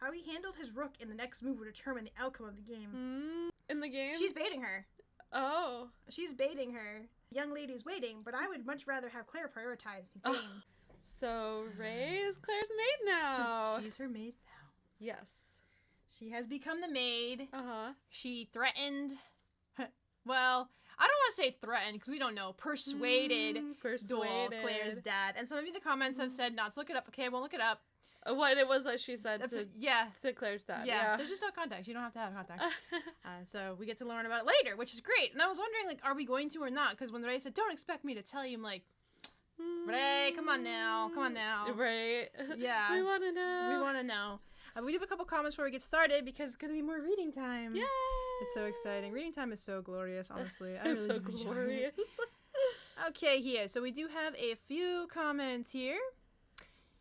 How he handled his rook in the next move will determine the outcome of the game. In the game? She's baiting her. Oh. She's baiting her. Young lady's waiting, but I would much rather have Claire prioritize the game. So Ray is Claire's maid now. She's her maid now. Yes. She has become the maid. Uh-huh. She threatened... Well, I don't want to say threatened, because we don't know. Persuaded Dole, Claire's dad. And some of you in the comments have said not to look it up. Okay, I won't look it up. What it was that she said to Claire's dad. Yeah, there's just no context. You don't have to have context. So we get to learn about it later, which is great. And I was wondering, like, are we going to or not? Because when Ray said, don't expect me to tell you, I'm like, Ray, come on now. Right. Yeah. We want to know. We do have a couple comments before we get started because it's going to be more reading time. Yay! It's so exciting. Reading time is so glorious, honestly. It's so glorious. Okay, here. So we do have a few comments here.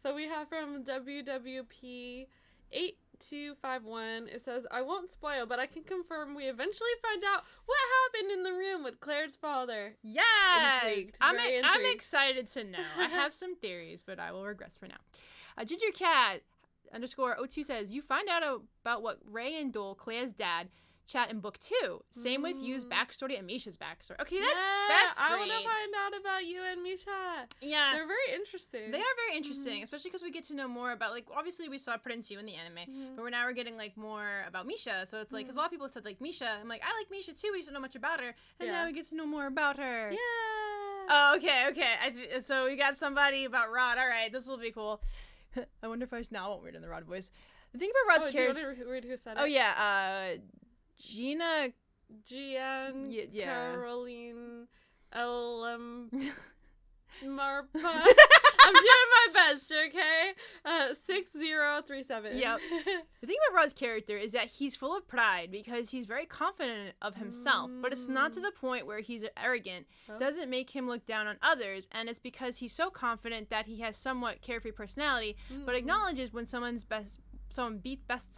So we have from WWP 8251. It says, I won't spoil, but I can confirm we eventually find out what happened in the room with Claire's father. Yes! I'm excited to know. I have some theories, but I will regress for now. Ginger Cat _02 says, you find out about what Ray and Dole, Claire's dad, chat in book 2. Same with Yu's backstory and Misha's backstory. Okay, that's great. I want to find out about you and Misha. Yeah. They're very interesting. They are very interesting, especially because we get to know more about, like, obviously we saw Prince Yu in the anime, but we're getting, like, more about Misha. So it's like, because a lot of people said, like, Misha. I'm like, I like Misha too. We don't know much about her. And now we get to know more about her. Yeah. Oh, okay. So we got somebody about Rod. All right, this will be cool. I wonder if I won't read in the Rod voice. The thing about Rod's character. Do you want to read who said it? Oh, yeah. Gina. Gian. Yeah. Caroline. Marpa. I'm doing my best, okay? 6037. Yep. The thing about Rod's character is that he's full of pride because he's very confident of himself, but it's not to the point where he's arrogant. Doesn't make him look down on others, and it's because he's so confident that he has somewhat carefree personality, but acknowledges when someone bests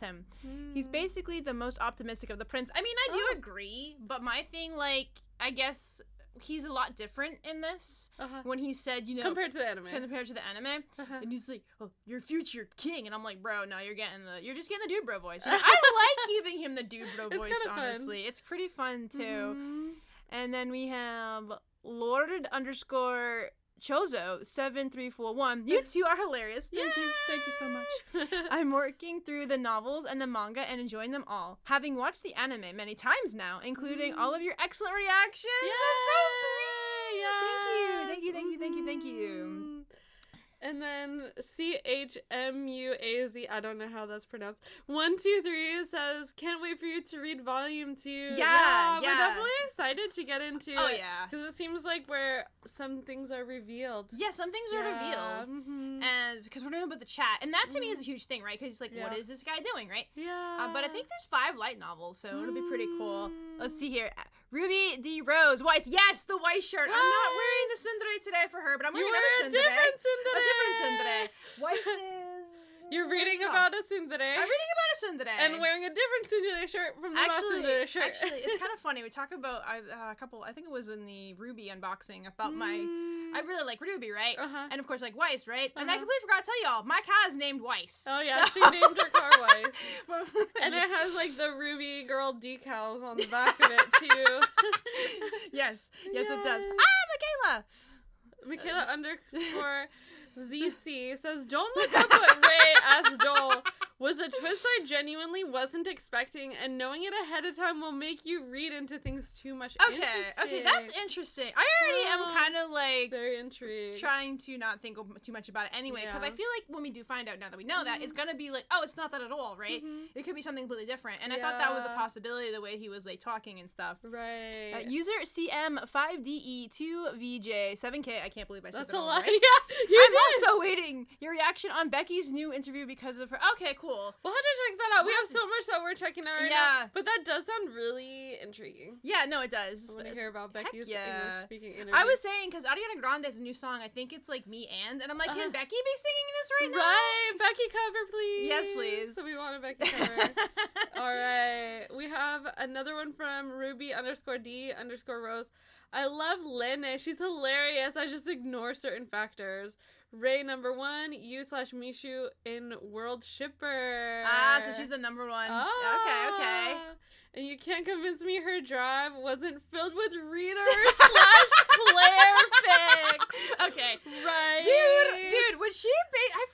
him. He's basically the most optimistic of the prince. I mean, I do agree, but my thing, like, I guess he's a lot different in this when he said, compared to the anime, and he's like, oh, your future king, and I'm like, bro, no, you're just getting the dude bro voice. I like giving him the dude bro voice, honestly. It's pretty fun too. And then we have Lord _ Chozo 7341. You two are hilarious. Thank you so much. I'm working through the novels and the manga and enjoying them all, having watched the anime many times now, including all of your excellent reactions. Yes. So sweet. Thank you. And then CHMUAZ, I don't know how that's pronounced, 123 says, can't wait for you to read volume 2. Yeah. We're definitely excited to get into it. Oh, yeah. Because it seems like where some things are revealed. Yeah, some things are revealed. And because we're talking about the chat. And that to me is a huge thing, right? Because it's like, what is this guy doing, right? Yeah. But I think there's 5 light novels, so it'll be pretty cool. Let's see here. Ruby D. Rose, Weiss. Yes, the white shirt. I'm not wearing the tsundere today for her, but I'm wearing another tsundere. A different tsundere. Weiss is... You're reading about a tsundere. I'm reading about a tsundere. And wearing a different tsundere shirt from the last tsundere shirt. Actually, it's kind of funny. We talk about a couple, I think it was in the Ruby unboxing, about I really like Ruby, right? And of course, like Weiss, right? And I completely forgot to tell y'all, my cat is named Weiss. Oh yeah, she named her car Weiss. And it has like the Ruby girl decals on the back of it too. Yes, it does. Michaela _ZC says, don't look up what Ray asked Dole was a twist I genuinely wasn't expecting, and knowing it ahead of time will make you read into things too much. Okay, that's interesting. I already am kind of like very intrigued, trying to not think too much about it anyway, because I feel like when we do find out, now that we know that, it's gonna be like, oh, it's not that at all, right? It could be something completely different, and I thought that was a possibility the way he was like talking and stuff. Right. User CM5DE2VJ7K. I can't believe I said that's that a all lot. right. Yeah, I'm also waiting your reaction on Becky's new interview because of her. Okay, cool. We'll have to check that out. We have so much that we're checking out right now. But that does sound really intriguing. Yeah, no, it does. I want to hear about Becky's English-speaking interview. I was saying, because Ariana Grande has a new song. I think it's like Me and I'm like, can Becky be singing this right now? Right. Becky cover, please. Yes, please. So we want a Becky cover. All right. We have another one from Ruby _D_Rose. I love Lene. She's hilarious. I just ignore certain factors. Ray #1, you/Mishu in World Shipper. So she's the number one. Oh. Okay. And you can't convince me her drive wasn't filled with reader/Claire fic. Okay. Right. Dude, when she I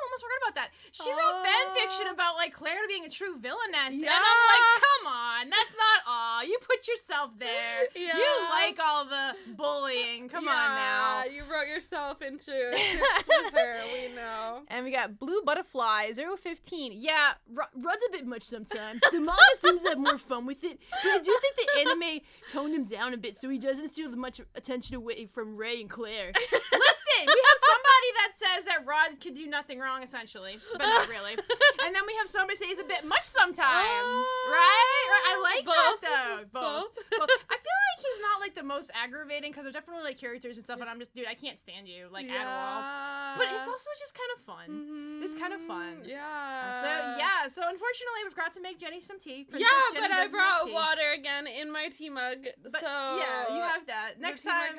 almost forgot about that. She wrote fan fiction about like Claire being a true villainess. Yeah. And I'm like, come on, that's not all. You put yourself there. Yeah. You like all the bullying. Come on now. You wrote yourself into tips with her, we know. And we got Blue Butterfly 015. Yeah, Rudd's a bit much sometimes. The manga seems to have more fun with it, but I do think the anime toned him down a bit so he doesn't steal the much attention away from Ray and Claire. Listen, we have somebody that says that Rod could do nothing wrong, essentially, but not really. And then we have somebody say he's a bit much sometimes, right? I like both. that, though. Both. I feel like he's not, like, the most aggravating, because there's definitely, like, characters and stuff, and I'm just, dude, I can't stand you, like, at all. But it's also just kind of fun. Mm-hmm. It's kind of fun. Yeah. So unfortunately, we forgot to make Jenni some tea. Jenni I brought water again in my tea mug. But, yeah, you have that. Next time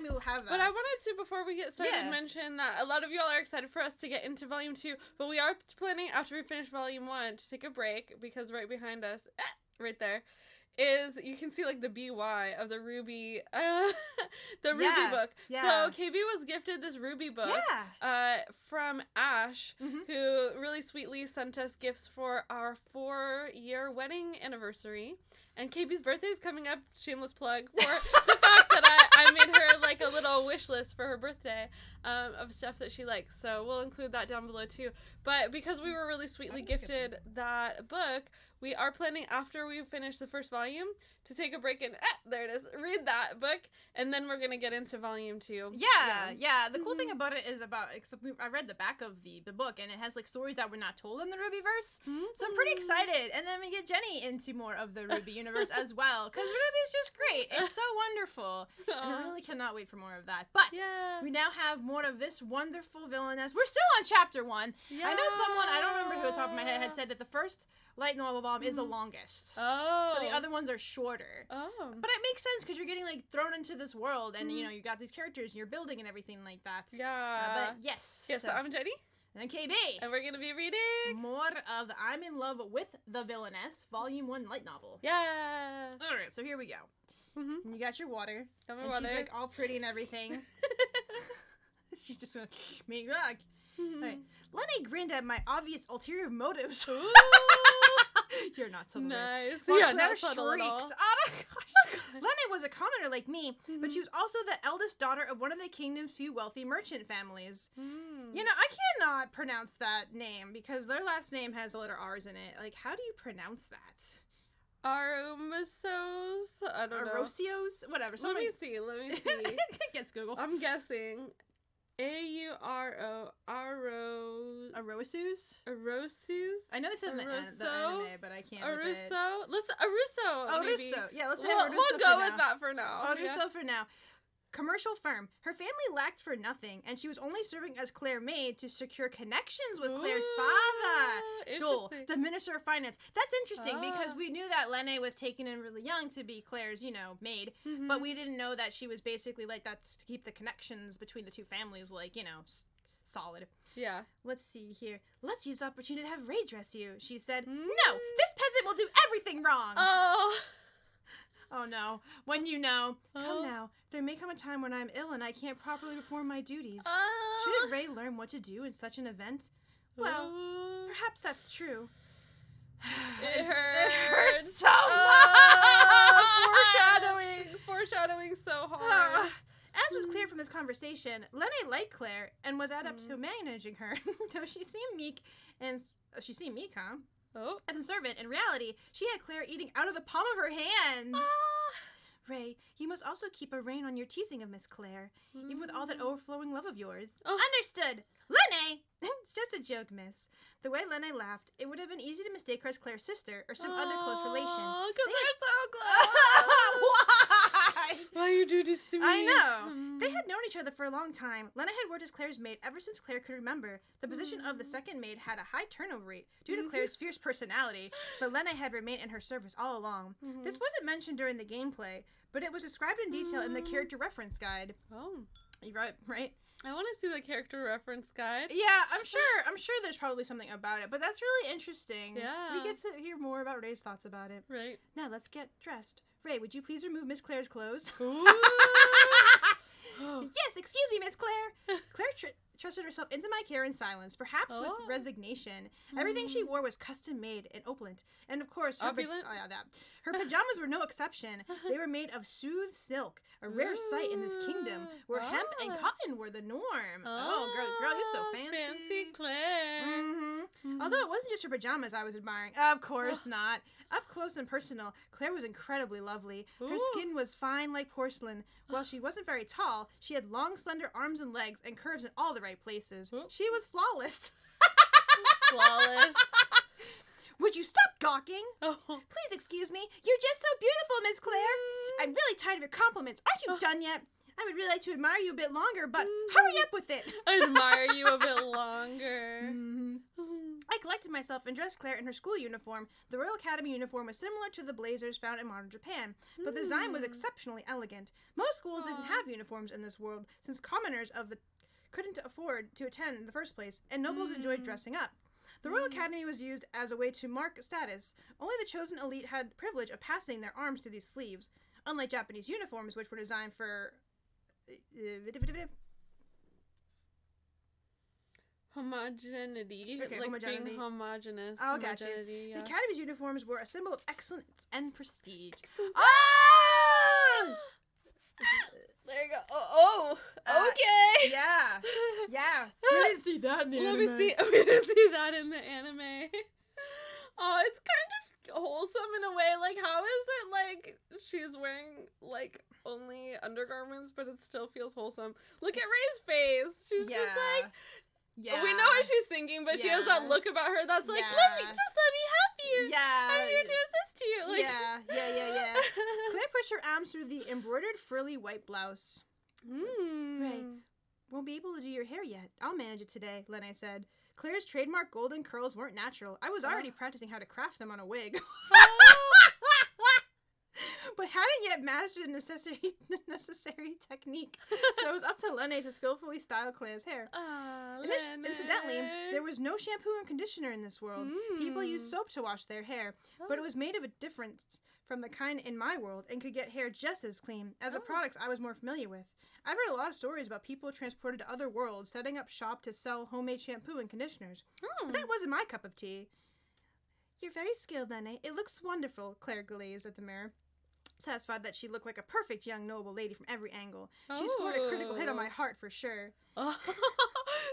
you'll have that. But I wanted to, before we get started, mention that a lot of y'all are excited for us to get into Volume 2, but we are planning, after we finish Volume 1, to take a break, because right behind us, right there, is, you can see, like, the BY of the Ruby, Ruby book. Yeah. So, KB was gifted this Ruby book from Ash, who really sweetly sent us gifts for our 4-year wedding anniversary. And KB's birthday is coming up, shameless plug, for the fact that I made her, like, a little wish list for her birthday of stuff that she likes. So we'll include that down below, too. But because we were really sweetly gifted that book, we are planning, after we finish the first volume, to take a break and, there it is, read that book, and then we're going to get into Volume 2. Yeah. The cool thing about it is I read the back of the book, and it has, like, stories that were not told in the Rubyverse, so I'm pretty excited. And then we get Jenni into more of the Ruby universe as well, because Ruby's just great. It's so wonderful, and I really cannot wait for more of that. But we now have more of this wonderful villainess. We're still on Chapter 1. Yeah. I know someone, I don't remember who at the top of my head, had said that the first light novel volume is the longest. Oh. So the other ones are shorter. Oh. But it makes sense because you're getting, like, thrown into this world and, you know, you got these characters and you're building and everything like that. Yeah. But yes. So I'm Jenni. And I'm KB. And we're going to be reading more of the I'm in Love with the Villainess Volume 1 light novel. Yeah. All right, so here we go. You got your water. Got my water. She's, like, all pretty and everything. She's just going to make luck. All right. Lenny grinned at my obvious ulterior motives. You're not subtle. Nice. Yeah, not subtle at all. Oh my gosh. Lenny was a commoner like me, but she was also the eldest daughter of one of the kingdom's few wealthy merchant families. You know, I cannot pronounce that name because their last name has the letter R's in it. Like, how do you pronounce that? Aromasos? I don't know. Arosios? Whatever. Let me see. Gets Google. I'm guessing. Auro Arosus? I know they said in the anime, but I can't. Aruso? Let's Aruso. Maybe. Aruso. Yeah, let's say Aruso. We'll go with that for now. Aruso for now. Commercial firm. Her family lacked for nothing, and she was only serving as Claire maid to secure connections with Claire's father, Dole, the Minister of Finance. That's interesting because we knew that Lene was taken in really young to be Claire's, you know, maid, but we didn't know that she was basically like that to keep the connections between the two families, like, you know, solid. Yeah. Let's see here. Let's use the opportunity to have Ray dress you, she said. No, this peasant will do everything wrong. Oh no. When you know. Come now. There may come a time when I'm ill and I can't properly perform my duties. Shouldn't Ray learn what to do in such an event? Well, perhaps that's true. It hurts so much! Foreshadowing so hard. As was clear from this conversation, Lene liked Claire and was adept to managing her. Though she seemed meek and... she seemed meek, huh? Observant. In reality, she had Claire eating out of the palm of her hand. Ray, you must also keep a rein on your teasing of Miss Claire, even with all that overflowing love of yours. Understood. Lene! It's just a joke, miss. The way Lene laughed, it would have been easy to mistake her as Claire's sister or some other close relation. Because they're so close! Why? Why you do this to me? I know. They had known each other for a long time. Lene had worked as Claire's maid ever since Claire could remember. The position of the second maid had a high turnover rate due to Claire's fierce personality, but Lene had remained in her service all along. This wasn't mentioned during the gameplay, but it was described in detail in the character reference guide. Right? I want to see the character reference guide. Yeah, I'm sure there's probably something about it, but that's really interesting. Yeah. We get to hear more about Ray's thoughts about it. Right. Now let's get dressed. Ray, would you please remove Miss Claire's clothes? Yes, excuse me, Miss Claire. Claire trusted herself into my care in silence, perhaps with resignation. Everything she wore was custom made and opulent, and of course, her pajamas were no exception. They were made of smooth silk, a rare sight in this kingdom, where hemp and cotton were the norm. Oh, girl, you're so fancy. Fancy Claire. Mm-hmm. Although it wasn't just her pajamas I was admiring. Of course not. Up close and personal, Claire was incredibly lovely. Her skin was fine like porcelain. While she wasn't very tall, she had long, slender arms and legs and curves in all the right places. She was flawless. Flawless. Would you stop gawking? Oh. Please excuse me. You're just so beautiful, Miss Claire. I'm really tired of your compliments. Aren't you done yet? I would really like to admire you a bit longer, but hurry up with it. Admire you a bit longer. I collected myself and dressed Claire in her school uniform. The Royal Academy uniform was similar to the blazers found in modern Japan, but the design was exceptionally elegant. Most schools didn't have uniforms in this world, since commoners couldn't afford to attend in the first place, and nobles enjoyed dressing up. The Royal Academy was used as a way to mark status. Only the chosen elite had the privilege of passing their arms through these sleeves, unlike Japanese uniforms, which were designed for homogeneity. Okay, like homogeneity. being homogenous. Oh, gotcha. Yeah. The Academy's uniforms were a symbol of excellence and prestige. There you go. Oh, okay. Yeah. We didn't see that in the anime. We didn't see that in the anime. Oh, it's kind of wholesome in a way. Like, how is it like she's wearing like only undergarments, but it still feels wholesome? Look at Ray's face. She's just like, we know what she's thinking, but she has that look about her that's like, let me help you. Yeah. I'm here to assist you. Like, yeah. Claire pushed her arms through the embroidered frilly white blouse. Ray, won't be able to do your hair yet. I'll manage it today, Lene said. Claire's trademark golden curls weren't natural. I was already practicing how to craft them on a wig. But hadn't yet mastered the necessary technique. So it was up to Lene to skillfully style Claire's hair. Incidentally, there was no shampoo and conditioner in this world. People used soap to wash their hair, but it was made of a difference from the kind in my world and could get hair just as clean as the products I was more familiar with. I've read a lot of stories about people transported to other worlds, setting up shop to sell homemade shampoo and conditioners. But that wasn't my cup of tea. You're very skilled, Lene. It looks wonderful, Claire glazed at the mirror, satisfied that she looked like a perfect young noble lady from every angle. She scored a critical hit on my heart for sure.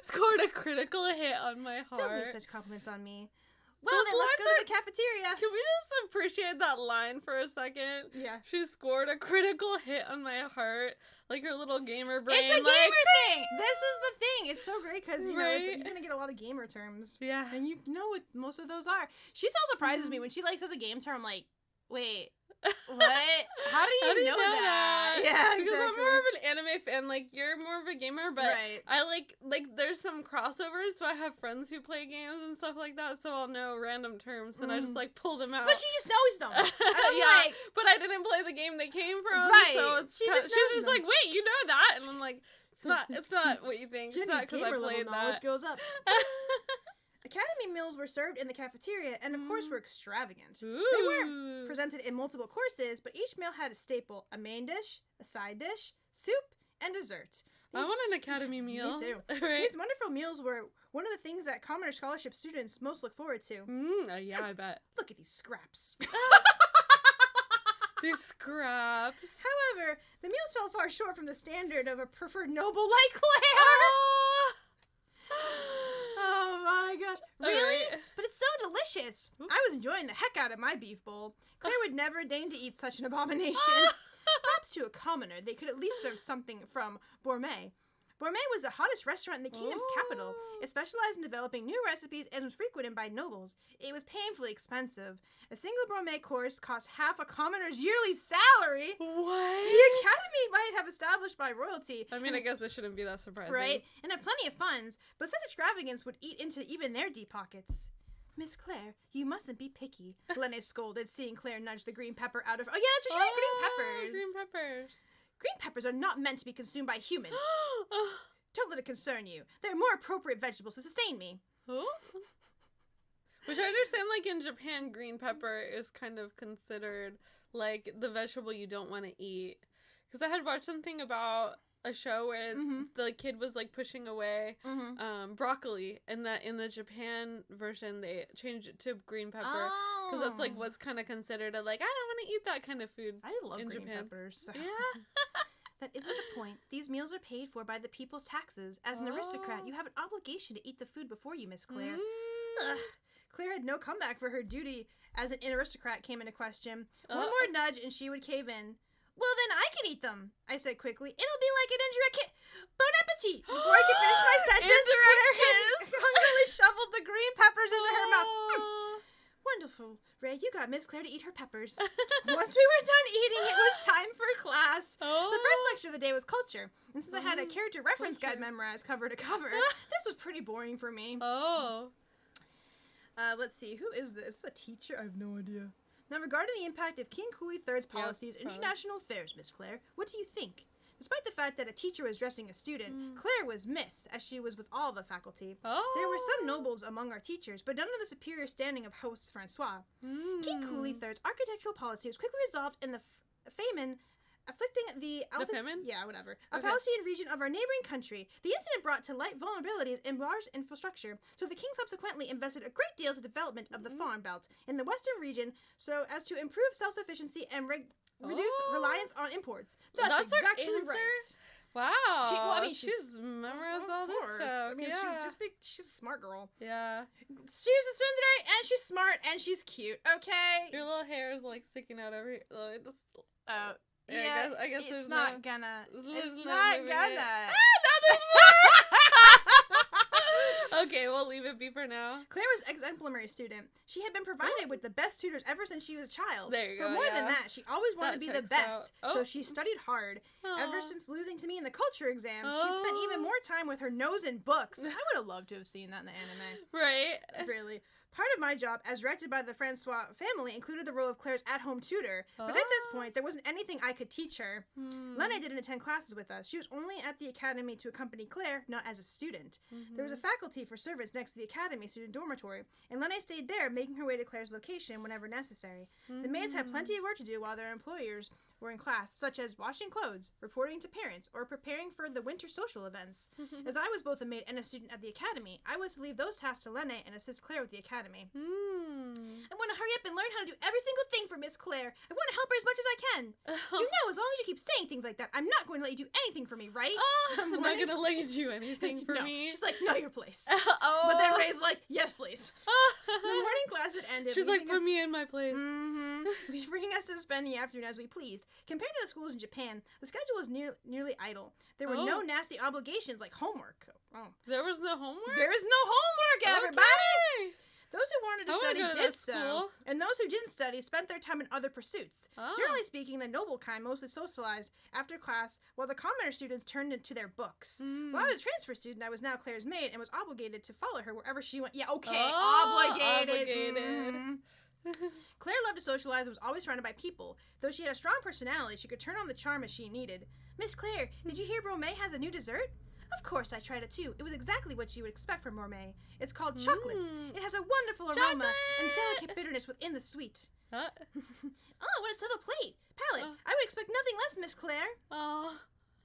Scored a critical hit on my heart. Don't waste such compliments on me. Well, then let's go to the cafeteria. Can we just appreciate that line for a second? Yeah. She scored a critical hit on my heart. Like her little gamer brain. It's a gamer thing! This is the thing. It's so great because, you know, you're going to get a lot of gamer terms. Yeah. And you know what most of those are. She still surprises me when she, like, says a game term. I'm like, wait, what? How do you know that? Yeah, because I'm more of an anime fan. Like, you're more of a gamer, but I like there's some crossovers, so I have friends who play games and stuff like that, so I'll know random terms, and I just, like, pull them out. But she just knows them. Like, but I didn't play the game they came from, so she's just like, wait, you know that? And I'm like, it's not what you think. Jenni's it's not because I played that. Goes up. Academy meals were served in the cafeteria and, of course, were extravagant. Ooh. They weren't presented in multiple courses, but each meal had a staple, a main dish, a side dish, soup, and dessert. I want an Academy meal. Me too. Right? These wonderful meals were one of the things that Commoner Scholarship students most look forward to. Yeah, I bet. Look at these scraps. These scraps. However, the meals fell far short from the standard of a preferred noble like Claire. Oh my gosh. Really? Right. But it's so delicious. I was enjoying the heck out of my beef bowl. Claire would never deign to eat such an abomination. Perhaps to a commoner, they could at least serve something from Gourmet. Gourmet was the hottest restaurant in the kingdom's capital. It specialized in developing new recipes and was frequented by nobles. It was painfully expensive. A single gourmet course cost half a commoner's yearly salary. What? The Academy might have established by royalty. I mean, I guess it shouldn't be that surprising. Right? And had plenty of funds, but such extravagance would eat into even their deep pockets. Miss Claire, you mustn't be picky, Lene scolded, seeing Claire nudge the green pepper out of... Oh, yeah, that's what she had, green peppers. Green peppers. Green peppers are not meant to be consumed by humans. Don't let it concern you. They're more appropriate vegetables to sustain me. Which I understand, like, in Japan, green pepper is kind of considered, like, the vegetable you don't want to eat. Because I had watched something about a show where the kid was, like, pushing away broccoli, and that in the Japan version, they changed it to green pepper. Because that's, like, what's kind of considered a, like, I don't want to eat that kind of food. I love in green Japan. peppers. So. Yeah. That isn't the point. These meals are paid for by the people's taxes. As an aristocrat, you have an obligation to eat the food before you, Miss Claire. Claire had no comeback for her duty as an aristocrat came into question. One more nudge and she would cave in. Well, then I can eat them, I said quickly. It'll be like an indirect kiss. Bon appetit! Before I could finish my sentence, Claire hungrily shoveled the green peppers into her mouth. Wonderful. Ray, you got Miss Claire to eat her peppers. Once we were done eating, it was time for class. The first lecture of the day was culture. And since I had a character reference guide memorized cover to cover, this was pretty boring for me. Let's see. Who is this? Is this a teacher? I have no idea. Now, regarding the impact of King Cooley III's policies in international affairs, Miss Claire, what do you think? Despite the fact that a teacher was dressing a student, Claire was Miss, as she was with all the faculty. There were some nobles among our teachers, but none of the superior standing of host Francois. King Cooley III's architectural policy was quickly resolved in the famine afflicting the famine? Yeah, whatever. A Palestinian region of our neighboring country. The incident brought to light vulnerabilities in large infrastructure, so the king subsequently invested a great deal to development of the farm belt in the western region so as to improve self-sufficiency and reduce reliance on imports. That's exactly right. Wow. She's memorized all this stuff. I mean, she's a smart girl. Yeah. She's a tsundere, and she's smart, and she's cute, okay? Your little hair is, like, sticking out over here. Yeah, I guess it's not gonna. There's It's no not moving gonna. it. Now there's more! Okay, we'll leave it be for now. Claire was an exemplary student. She had been provided with the best tutors ever since she was a child. There you go. But more than that, she always wanted to be the best. So she studied hard. Aww. Ever since losing to me in the culture exam, she spent even more time with her nose in books. I would have loved to have seen that in the anime. Right. Really. Part of my job, as directed by the Francois family, included the role of Claire's at-home tutor. But at this point, there wasn't anything I could teach her. Lena didn't attend classes with us. She was only at the academy to accompany Claire, not as a student. There was a faculty for servants next to the academy student dormitory, and Lena stayed there, making her way to Claire's location whenever necessary. The maids had plenty of work to do while their employers were in class, such as washing clothes, reporting to parents, or preparing for the winter social events. As I was both a maid and a student at the academy, I was to leave those tasks to Lena and assist Claire with the academy. I want to hurry up and learn how to do every single thing for Miss Claire. I want to help her as much as I can. You know, as long as you keep saying things like that, I'm not going to let you do anything for me, right? I'm not going to let you do anything for me. She's like, know your place. But then Ray's like, yes, please. The morning class had ended. She's like, put me in my place. Leaving us to spend the afternoon as we pleased. Compared to the schools in Japan, the schedule was nearly idle. There were no nasty obligations like homework. There was no homework? There is no homework, everybody! Those who wanted to study did so, school. And those who didn't study spent their time in other pursuits. Generally speaking, the noble kind mostly socialized after class, while the commoner students turned into their books. While I was a transfer student, I was now Claire's maid and was obligated to follow her wherever she went. Yeah, okay, obligated. Claire loved to socialize and was always surrounded by people. Though she had a strong personality, she could turn on the charm as she needed. Miss Claire, did you hear Bromé has a new dessert? Of course, I tried it too. It was exactly what you would expect from Bromé. It's called chocolates. It has a wonderful aroma and delicate bitterness within the sweet. Oh, what a subtle palate. I would expect nothing less, Miss Claire.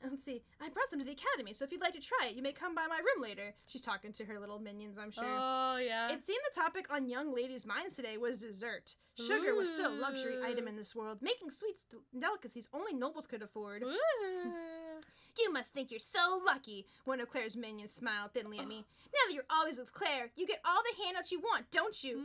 Let's see. I brought some to the academy, so if you'd like to try it, you may come by my room later. She's talking to her little minions, I'm sure. Oh, yeah. It seemed the topic on young ladies' minds today was dessert. Sugar was still a luxury item in this world, making sweets and delicacies only nobles could afford. You must think you're so lucky, one of Claire's minions smiled thinly at me. Now that you're always with Claire, you get all the handouts you want, don't you?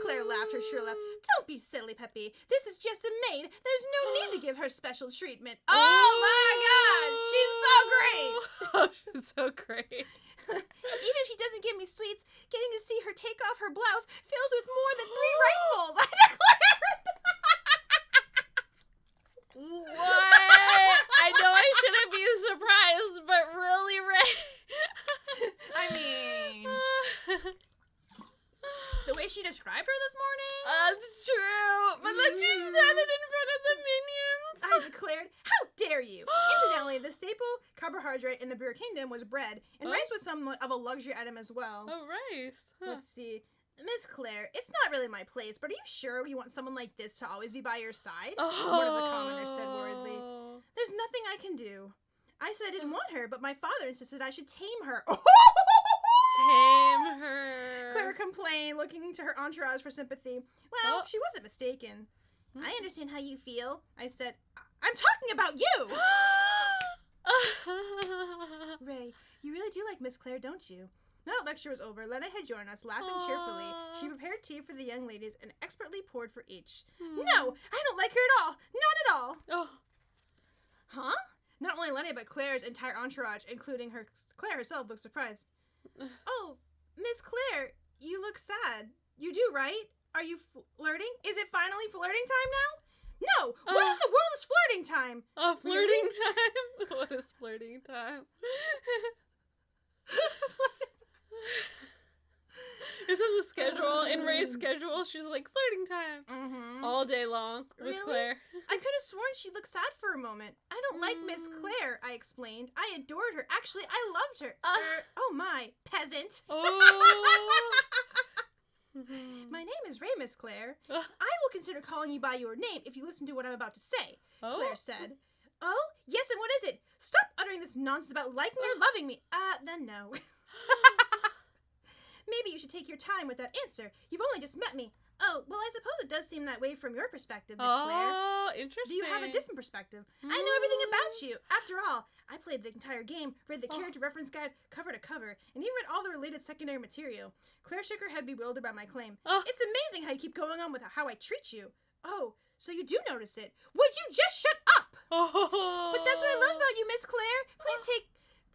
Claire laughed her shrill laugh. Don't be silly, Peppy. This is just a maid. There's no need to give her special treatment. Oh my God! She's so great! Oh, she's so great. Even if she doesn't give me sweets, getting to see her take off her blouse fills with more than 3 rice bowls, I declared! What? I know I shouldn't be surprised, but really, Ray. I mean, the way she described her this morning? That's true. But then she said it in front of the minions. I Lena declared, "How dare you!" Incidentally, the staple carbohydrate in the Beer Kingdom was bread, and rice was somewhat of a luxury item as well. Oh, rice. Huh. Let's see. Miss Claire, it's not really my place, but are you sure you want someone like this to always be by your side? One of the commoners said worriedly. There's nothing I can do. I said I didn't want her, but my father insisted I should tame her. Tame her. Claire complained, looking to her entourage for sympathy. Well, she wasn't mistaken. I understand how you feel, I said. I'm talking about you! Ray, you really do like Miss Claire, don't you? Now that lecture was over, Lena had joined us, laughing cheerfully. She prepared tea for the young ladies and expertly poured for each. No, I don't like her at all. Not at all. Oh. Huh? Not only Lena, but Claire's entire entourage, including Claire herself, looked surprised. Oh, Miss Claire, you look sad. You do, right? Are you flirting? Is it finally flirting time now? No! What in the world is flirting time? Flirting time? What is flirting time? It's in the schedule. In Ray's schedule, she's like, flirting time. All day long with Claire. I could have sworn she looked sad for a moment. I don't like Miss Claire, I explained. I adored her. Actually, I loved her. Oh my, peasant. My name is Ray, Miss Claire. I will consider calling you by your name if you listen to what I'm about to say, Claire said. Oh, yes, and what is it? Stop uttering this nonsense about liking or loving me. Then no. Maybe you should take your time with that answer. You've only just met me. Oh, well, I suppose it does seem that way from your perspective, Miss Claire. Oh, interesting. Do you have a different perspective? I know everything about you. After all, I played the entire game, read the character reference guide cover to cover, and even read all the related secondary material. Claire shook her head, bewildered by my claim. It's amazing how you keep going on with how I treat you. Oh, so you do notice it. Would you just shut up? But that's what I love about you, Miss Claire.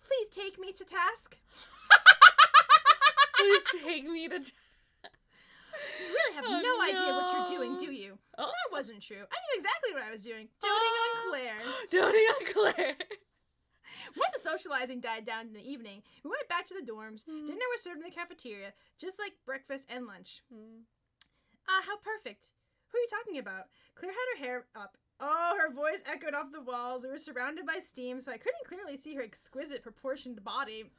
Please take me to task. Please take me to task. You really have no idea what you're doing, do you? That wasn't true. I knew exactly what I was doing. Doting on Claire. Doting on Claire. Once the socializing died down in the evening, we went back to the dorms. Dinner was served in the cafeteria, just like breakfast and lunch. How perfect. Who are you talking about? Claire had her hair up. Oh, her voice echoed off the walls. We were surrounded by steam, so I couldn't clearly see her exquisite proportioned body.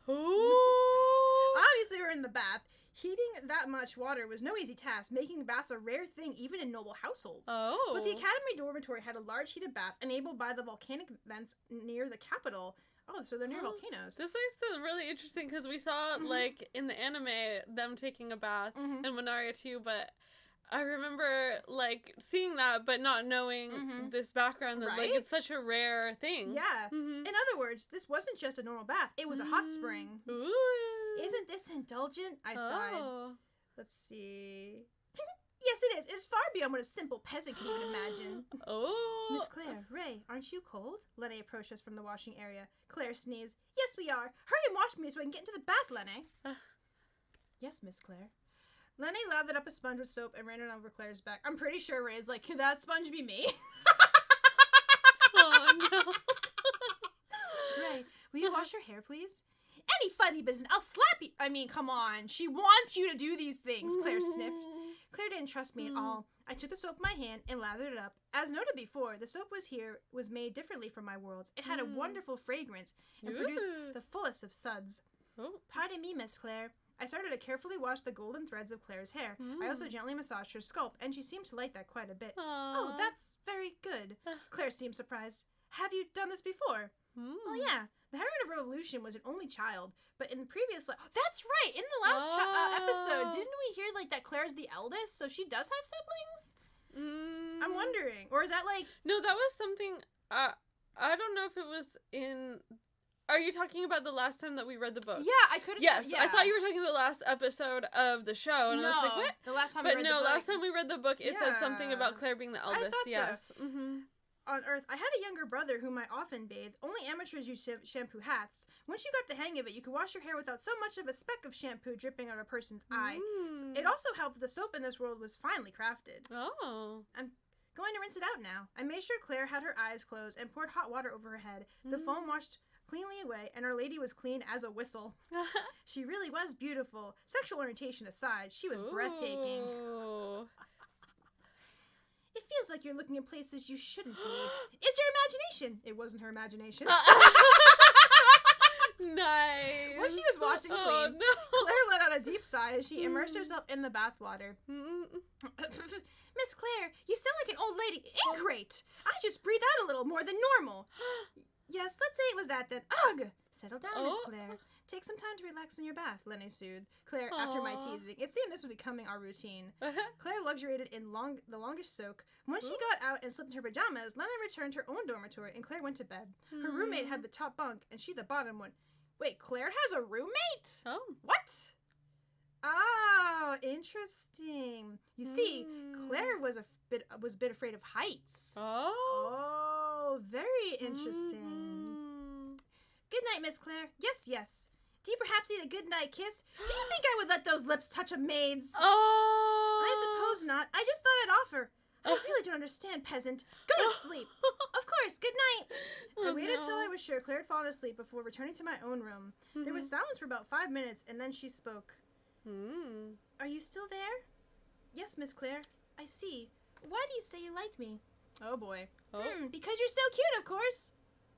Obviously, we were in the bath. Heating that much water was no easy task, making baths a rare thing even in noble households. But the academy dormitory had a large heated bath enabled by the volcanic vents near the capital. Oh, so they're near volcanoes. This is really interesting because we saw, like, in the anime, them taking a bath, and Monaria too, but I remember, like, seeing that, but not knowing this background that, like, it's such a rare thing. Yeah. In other words, this wasn't just a normal bath. It was a hot spring. Ooh. Isn't this indulgent? I sighed. Let's see. Yes, it is. It's far beyond what a simple peasant can even imagine. Miss Claire, Ray, aren't you cold? Lene approached us from the washing area. Claire sneezed. Yes, we are. Hurry and wash me so I can get into the bath, Lene. Yes, Miss Claire. Lene lathered up a sponge with soap and ran it over Claire's back. I'm pretty sure Ray's like, could that sponge be me? Oh, no. Ray, will you wash your hair, please? Any funny business, I'll slap you. I mean, come on. She wants you to do these things, Claire sniffed. Claire didn't trust me at all. I took the soap in my hand and lathered it up. As noted before, the soap was made differently from my world's. It had a wonderful fragrance and produced the fullest of suds. Pardon me, Miss Claire. I started to carefully wash the golden threads of Claire's hair. I also gently massaged her scalp, and she seemed to like that quite a bit. Oh, that's very good. Claire seemed surprised. Have you done this before? Well, yeah. The heroine of Revolution was an only child, but in the previous... that's right! In the last episode, didn't we hear, like, that Claire's the eldest, so she does have siblings? I'm wondering. Or is that, like... No, that was something... I don't know if it was in... Are you talking about the last time that we read the book? Yeah, I could have... Yes, I thought you were talking the last episode of the show, and I was like, what? The last time we read the book. last time we read the book, it said something about Claire being the eldest. I thought so. On Earth, I had a younger brother whom I often bathed. Only amateurs use shampoo hats. Once you got the hang of it, you could wash your hair without so much of a speck of shampoo dripping on a person's eye. It also helped the soap in this world was finely crafted. I'm going to rinse it out now. I made sure Claire had her eyes closed and poured hot water over her head. The foam washed cleanly away, and Our Lady was clean as a whistle. She really was beautiful. Sexual orientation aside, she was breathtaking. It feels like you're looking in places you shouldn't be. It's your imagination. It wasn't her imagination. Nice. When she was washing clean, no. Claire let out a deep sigh as she immersed herself in the bathwater. Miss Claire, you sound like an old lady. Ingrate! I just breathe out a little more than normal. Yes, let's say it was that then. Ugh! Settle down, Miss Claire. Take some time to relax in your bath, Lenny soothed Claire after my teasing. It seemed this was becoming our routine. Claire luxuriated in the longest soak. When she got out and slipped into her pajamas, Lenny returned to her own dormitory and Claire went to bed. Her roommate had the top bunk and she the bottom one. Wait, Claire has a roommate? Oh. What? Oh, interesting. You see, Claire was a bit afraid of heights. Oh, very interesting. Good night, Miss Claire. Yes, yes. Do you perhaps need a good night kiss? Do you think I would let those lips touch a maid's? Oh. I suppose not. I just thought I'd offer. I really don't understand, peasant. Go to sleep. Of course, good night. I waited till I was sure Claire had fallen asleep before returning to my own room. There was silence for about 5 minutes, and then she spoke. Are you still there? Yes, Miss Claire. I see. Why do you say you like me? Oh, boy. Because you're so cute, of course.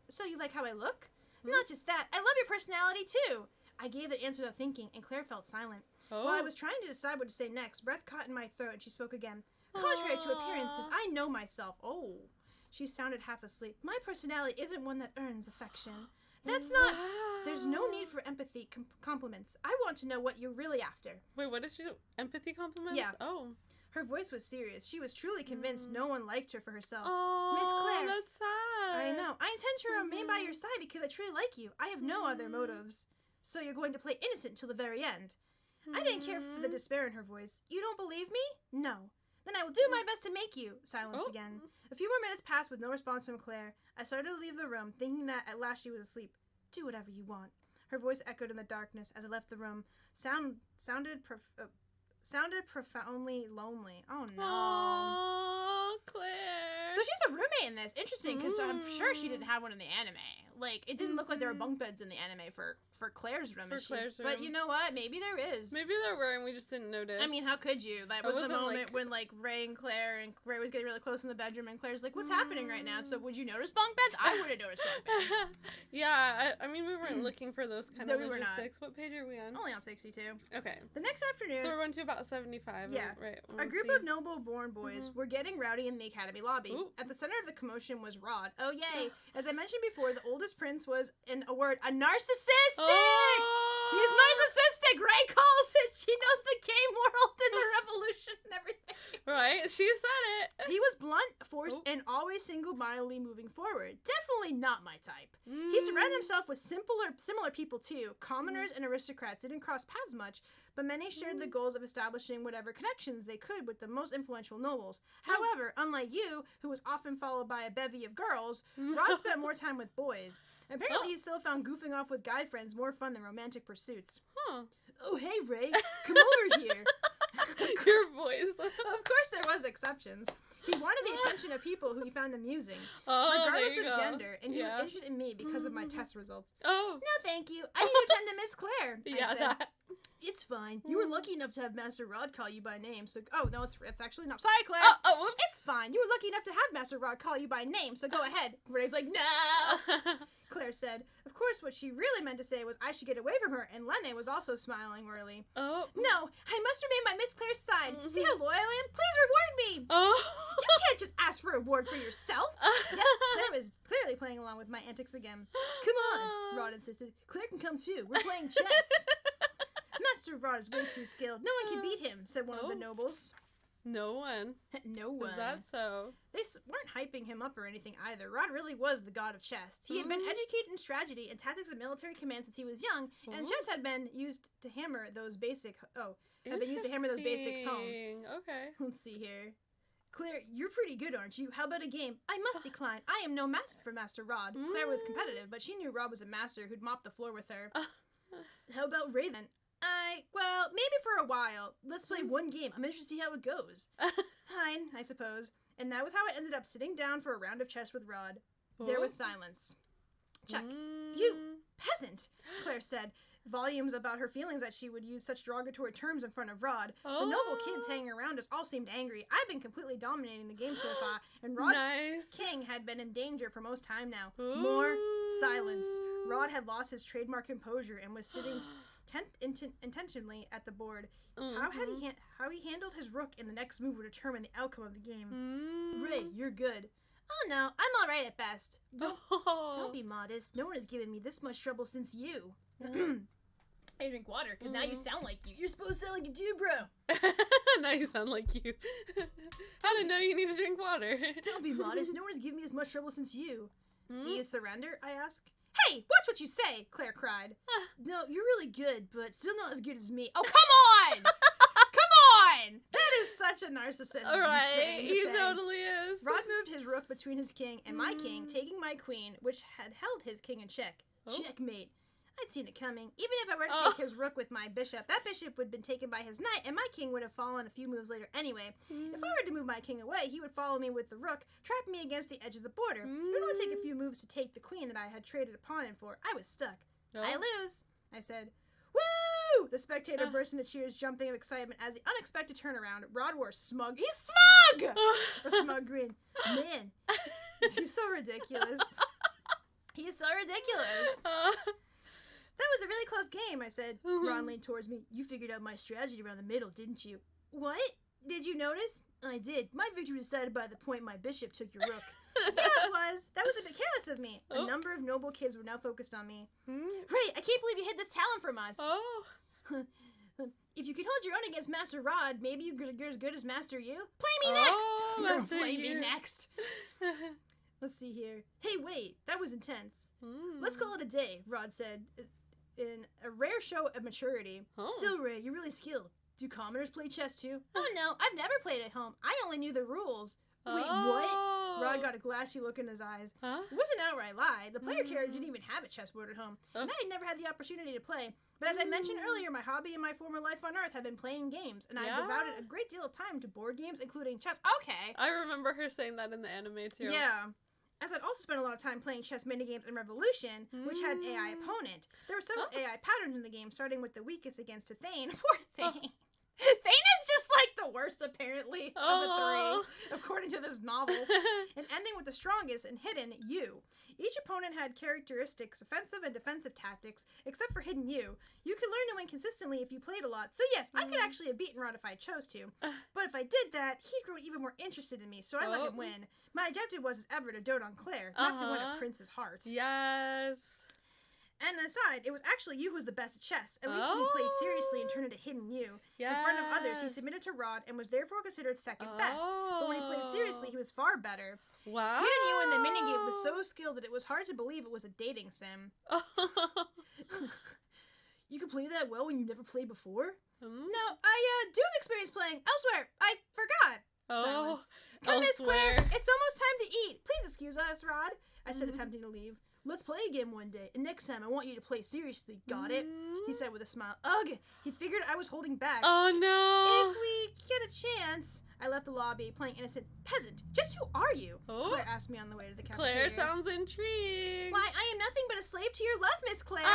So you like how I look? Not just that. I love your personality, too. I gave the answer without thinking, and Claire felt silent. While I was trying to decide what to say next, breath caught in my throat, and she spoke again. Contrary to appearances, I know myself. Oh. She sounded half asleep. My personality isn't one that earns affection. That's not... There's no need for empathy compliments. I want to know what you're really after. Wait, what did she do? Empathy compliments? Yeah. Oh. Her voice was serious. She was truly convinced no one liked her for herself. Oh, Miss Claire. That's sad. I know. I intend to remain by your side because I truly like you. I have no other motives. So you're going to play innocent till the very end. I didn't care for the despair in her voice. You don't believe me? No. Then I will do my best to make you. Silence again. A few more minutes passed with no response from Claire. I started to leave the room, thinking that at last she was asleep. Do whatever you want. Her voice echoed in the darkness as I left the room. Sounded profoundly lonely. Oh no. Oh, Claire. So she's a roommate in this. Interesting, because I'm sure she didn't have one in the anime. Like, it didn't look like there were bunk beds in the anime for Claire's room. But you know what? Maybe there is. Maybe there were, and we just didn't notice. I mean, how could you? That was the moment when, like, Ray and Ray was getting really close in the bedroom, and Claire's like, what's happening right now? So would you notice bunk beds? I would have noticed bunk beds. Yeah, I mean, we weren't looking for those kind of logistics. What page are we on? Only on 62. Okay. The next afternoon... So we're going to about 75. Yeah. Right. A group of noble-born boys were getting rowdy in the academy lobby. Ooh. At the center of the commotion was Rod. Oh, yay. As I mentioned before, the oldest prince was, in a word, a narcissistic! Oh! He's narcissistic! Ray calls it! She knows the game world and the revolution and everything. Right? She said it. He was blunt, forced, and always single-mindedly moving forward. Definitely not my type. He surrounded himself with similar people, too. Commoners and aristocrats didn't cross paths much, but many shared the goals of establishing whatever connections they could with the most influential nobles. However, unlike you, who was often followed by a bevy of girls, Rod spent more time with boys. Apparently, he still found goofing off with guy friends more fun than romantic pursuits. Oh, hey, Ray. Come over here. Your voice. Of course, there was exceptions. He wanted the attention of people who he found amusing, regardless of gender, and he was interested in me because of my test results. Oh. No, thank you. I need to attend to Miss Claire. I said. It's fine. You were lucky enough to have Master Rod call you by name, so... Oh, no, it's actually not. Sorry, Claire. Whoops. It's fine. You were lucky enough to have Master Rod call you by name, so go ahead. Ray's like, no! Claire said. Of course, what she really meant to say was I should get away from her, and Lenny was also smiling wearily. Oh. No, I must remain by Miss Claire's side. See how loyal I am? Please reward me! Oh. You can't just ask for a reward for yourself. Claire was clearly playing along with my antics again. Come on, Rod insisted. Claire can come too. We're playing chess. Master Rod is way too skilled. No one can beat him, said one of the nobles. No one. No one. Is that so? They weren't hyping him up or anything either. Rod really was the god of chess. He had been educated in strategy and tactics of military command since he was young, and chess had been used to hammer those basics home. Okay. Let's see here. Claire, you're pretty good, aren't you? How about a game? I must decline. I am no match for Master Rod. Claire was competitive, but she knew Rod was a master who'd mop the floor with her. How about Ray then? Well, maybe for a while. Let's play one game. I'm interested to see how it goes. Fine, I suppose. And that was how I ended up sitting down for a round of chess with Rod. There was silence. Check. You peasant, Claire said. volumes about her feelings that she would use such derogatory terms in front of Rod. The noble kids hanging around us all seemed angry. I've been completely dominating the game so far, and Rod's king had been in danger for most time now. Ooh. More silence. Rod had lost his trademark composure and was sitting intentionally at the board. Mm-hmm. How he handled his rook in the next move would determine the outcome of the game. Ray, you're good. Oh no, I'm alright at best. Don't be modest. No one has given me this much trouble since you. I drink water, because now you sound like you. You're supposed to sound like a dude, bro. Now you sound like you. How to know you need to drink water. Don't be modest. No one has given me this much trouble since you. Do you surrender? I ask. Hey, watch what you say, Claire cried. No, you're really good, but still not as good as me. Oh, come on! Come on! That is such a narcissistic thing to he say. totally is. Rod moved his rook between his king and my king, taking my queen, which had held his king in check. Checkmate. I'd seen it coming. Even if I were to take his rook with my bishop, that bishop would have been taken by his knight, and my king would have fallen a few moves later anyway. If I were to move my king away, he would follow me with the rook, trapping me against the edge of the border. It would only take a few moves to take the queen that I had traded a pawn in for. I was stuck. I lose, I said. Woo! The spectator burst into cheers, jumping of excitement as the unexpected turnaround. Rod wore smug. He's smug! A smug grin. Man, he's so ridiculous. He is so ridiculous. That was a really close game, I said. Ron leaned towards me. You figured out my strategy around the middle, didn't you? What? Did you notice? I did. My victory was decided by the point my bishop took your rook. Yeah, it was. That was a bit careless of me. A number of noble kids were now focused on me. Ray, I can't believe you hid this talent from us. If you could hold your own against Master Rod, maybe you're as good as Master You. Play me next! Play me next. Let's see here. Hey, wait. That was intense. Let's call it a day, Rod said, in a rare show of maturity. Still, Ray, you're really skilled. Do commoners play chess too? Oh no, I've never played at home. I only knew the rules. Wait, what? Rod got a glassy look in his eyes. It wasn't an outright lie. The player character didn't even have a chessboard at home, and I had never had the opportunity to play. But as I mentioned earlier, my hobby in my former life on Earth had been playing games, and I devoted a great deal of time to board games, including chess. Okay. I remember her saying that in the anime too. Yeah. As I'd also spent a lot of time playing chess minigames in Revolution, which had an AI opponent. There were several AI patterns in the game, starting with the weakest against a Thane. Poor Thane. Thane is just like the worst, apparently, of the three, according to this novel, and ending with the strongest and hidden You. Each opponent had characteristics, offensive and defensive tactics, except for hidden You. You could learn to win consistently if you played a lot, so yes, I could actually have beaten Rod if I chose to. But if I did that, he'd grow even more interested in me, so I let him win. My objective was, as ever, to dote on Claire, not to win a prince's heart. Yes. And aside, it was actually You who was the best at chess, at least when he played seriously and turned into hidden You. In front of others, he submitted to Rod and was therefore considered second best. But when he played seriously, he was far better. Wow. Hidden You in the minigame was so skilled that it was hard to believe it was a dating sim. You can play that well when you never played before? No, I do have experience playing elsewhere. I forgot. Silence. Come, Miss Claire. It's almost time to eat. Please excuse us, Rod. I said, attempting to leave. Let's play again one day, and next time I want you to play seriously. Got it? He said with a smile. Ugh! He figured I was holding back. Oh no! If we get a chance. I left the lobby, playing innocent. Peasant, just who are you? Claire asked me on the way to the cafeteria. Claire sounds intrigued. Why, I am nothing but a slave to your love, Miss Claire.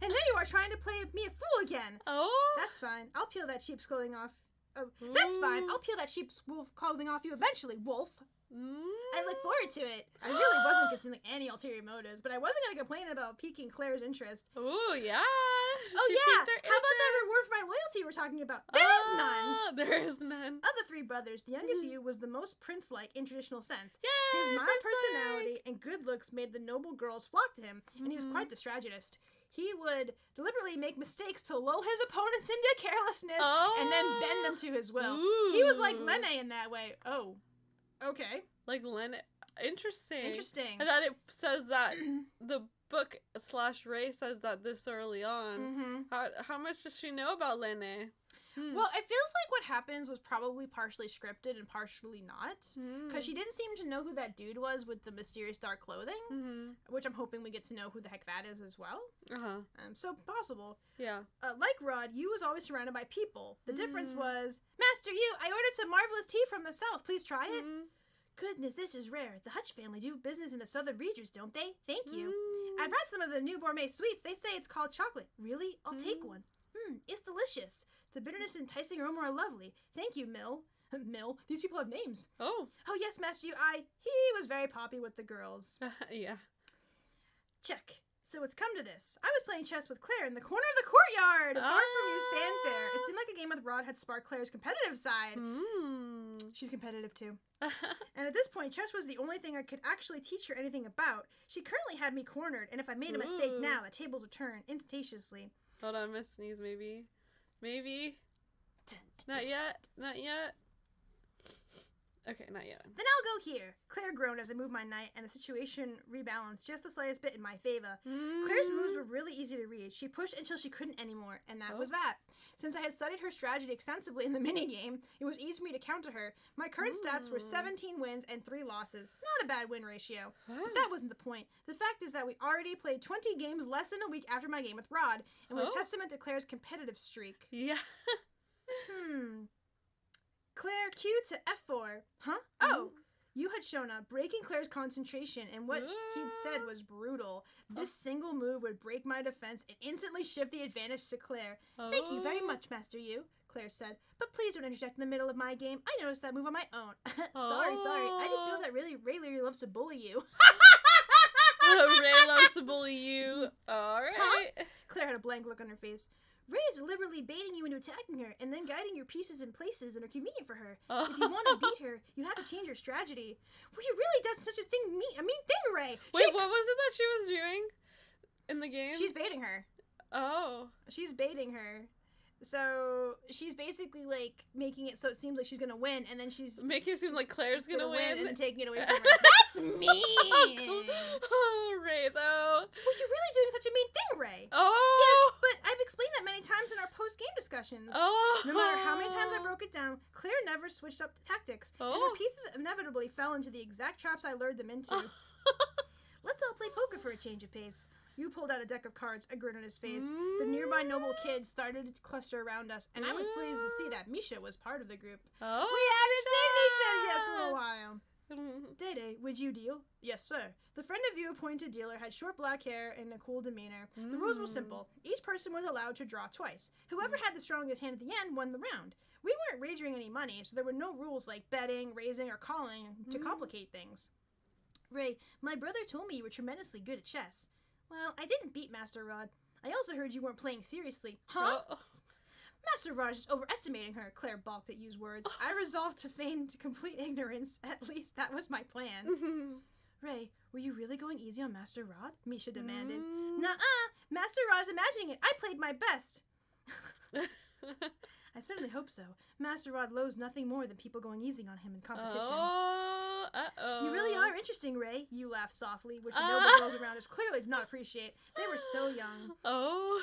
And there you are trying to play me a fool again. That's fine. I'll peel that sheep's clothing off. That's fine. I'll peel that sheep's clothing off you eventually, wolf. I look forward to it. I really wasn't considering any ulterior motives, but I wasn't going to complain about piquing Claire's interest. Oh, yeah. Oh, yeah. How about that reward for my loyalty we're talking about? There is none. There is none. Of the three brothers, the youngest You was the most prince-like in traditional sense. Yay, his mild personality and good looks made the noble girls flock to him, and he was quite the strategist. He would deliberately make mistakes to lull his opponents into carelessness and then bend them to his will. He was like Lene in that way. Oh. Okay. Like Lene. Interesting. Interesting. And that it says that the book / Ray says that this early on. How much does she know about Lene? Well, it feels like what happens was probably partially scripted and partially not. Because she didn't seem to know who that dude was with the mysterious dark clothing. Which I'm hoping we get to know who the heck that is as well. So possible. Yeah. Like Rod, You was always surrounded by people. The difference was, Master You, I ordered some marvelous tea from the south. Please try it. Goodness, this is rare. The Hutch family do business in the southern regions, don't they? Thank you. I brought some of the new gourmet sweets. They say it's called chocolate. Really? I'll take one. It's delicious. The bitterness and enticing aroma are lovely. Thank you, Mill. Mill? These people have names. Oh, yes, Master Yu. He was very poppy with the girls. yeah. Check. So it's come to this. I was playing chess with Claire in the corner of the courtyard, far from Yu's fanfare. It seemed like a game with Rod had sparked Claire's competitive side. She's competitive too. And at this point, chess was the only thing I could actually teach her anything about. She currently had me cornered, and if I made a mistake now, the tables would turn instantaneously. Hold on, Miss Sneeze, maybe. Maybe. Not yet. Not yet. Okay, not yet. Then I'll go here. Claire groaned as I moved my knight, and the situation rebalanced just the slightest bit in my favor. Claire's moves were really easy to read. She pushed until she couldn't anymore, and that was that. Since I had studied her strategy extensively in the minigame, it was easy for me to counter her. My current stats were 17 wins and 3 losses. Not a bad win ratio. But that wasn't the point. The fact is that we already played 20 games less than a week after my game with Rod, and was testament to Claire's competitive streak. Yeah. Claire Q to F4. Huh? Oh! You had shown up, breaking Claire's concentration, and what he'd said was brutal. This single move would break my defense and instantly shift the advantage to Claire. Thank you very much, Master Yu, Claire said. But please don't interject in the middle of my game. I noticed that move on my own. Sorry. I just know that Ray really loves to bully you. Ray loves to bully you. Alright. Huh? Claire had a blank look on her face. Ray is deliberately baiting you into attacking her and then guiding your pieces in places that are convenient for her. If you want to beat her, you have to change your strategy. Well, you really done such a mean thing, Ray. Wait, what was it that she was doing in the game? She's baiting her. Oh. She's baiting her. So she's basically like making it so it seems like she's gonna win, and then she's making it seem like Claire's gonna win and then taking it away from her. That's mean. Oh, Ray, though. Well, you're really doing such a mean thing, Ray. Oh. Yes, but I've explained that many times in our post-game discussions. Oh. No matter how many times I broke it down, Claire never switched up the tactics, and her pieces inevitably fell into the exact traps I lured them into. Let's all play poker for a change of pace. You pulled out a deck of cards, a grin on his face. The nearby noble kids started to cluster around us, and I was pleased to see that Misha was part of the group. Oh, we haven't seen Misha in a little while. Day, would you deal? Yes, sir. The friend of you appointed dealer had short black hair and a cool demeanor. The rules were simple. Each person was allowed to draw twice. Whoever had the strongest hand at the end won the round. We weren't wagering any money, so there were no rules like betting, raising, or calling to complicate things. Ray, my brother told me you were tremendously good at chess. Well, I didn't beat Master Rod. I also heard you weren't playing seriously. Huh? Master Rod is just overestimating her, Claire balked at Yu's words. I resolved to feign complete ignorance. At least that was my plan. Ray, were you really going easy on Master Rod? Misha demanded. Nuh-uh. Master Rod's imagining it. I played my best. I certainly hope so. Master Rod loathes nothing more than people going easy on him in competition. You really are interesting, Ray. You laughed softly, which the noble girls around us clearly did not appreciate. They were so young.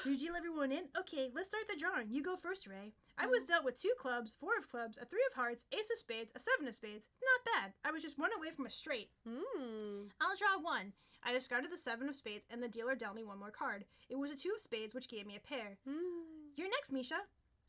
Did you let everyone in? Okay, let's start the drawing. You go first, Ray. I was dealt with 2 clubs, 4 of clubs, a 3 of hearts, ace of spades, a 7 of spades. Not bad. I was just 1 away from a straight. I'll draw 1. I discarded the 7 of spades, and the dealer dealt me 1 more card. It was a 2 of spades, which gave me a pair. You're next, Misha.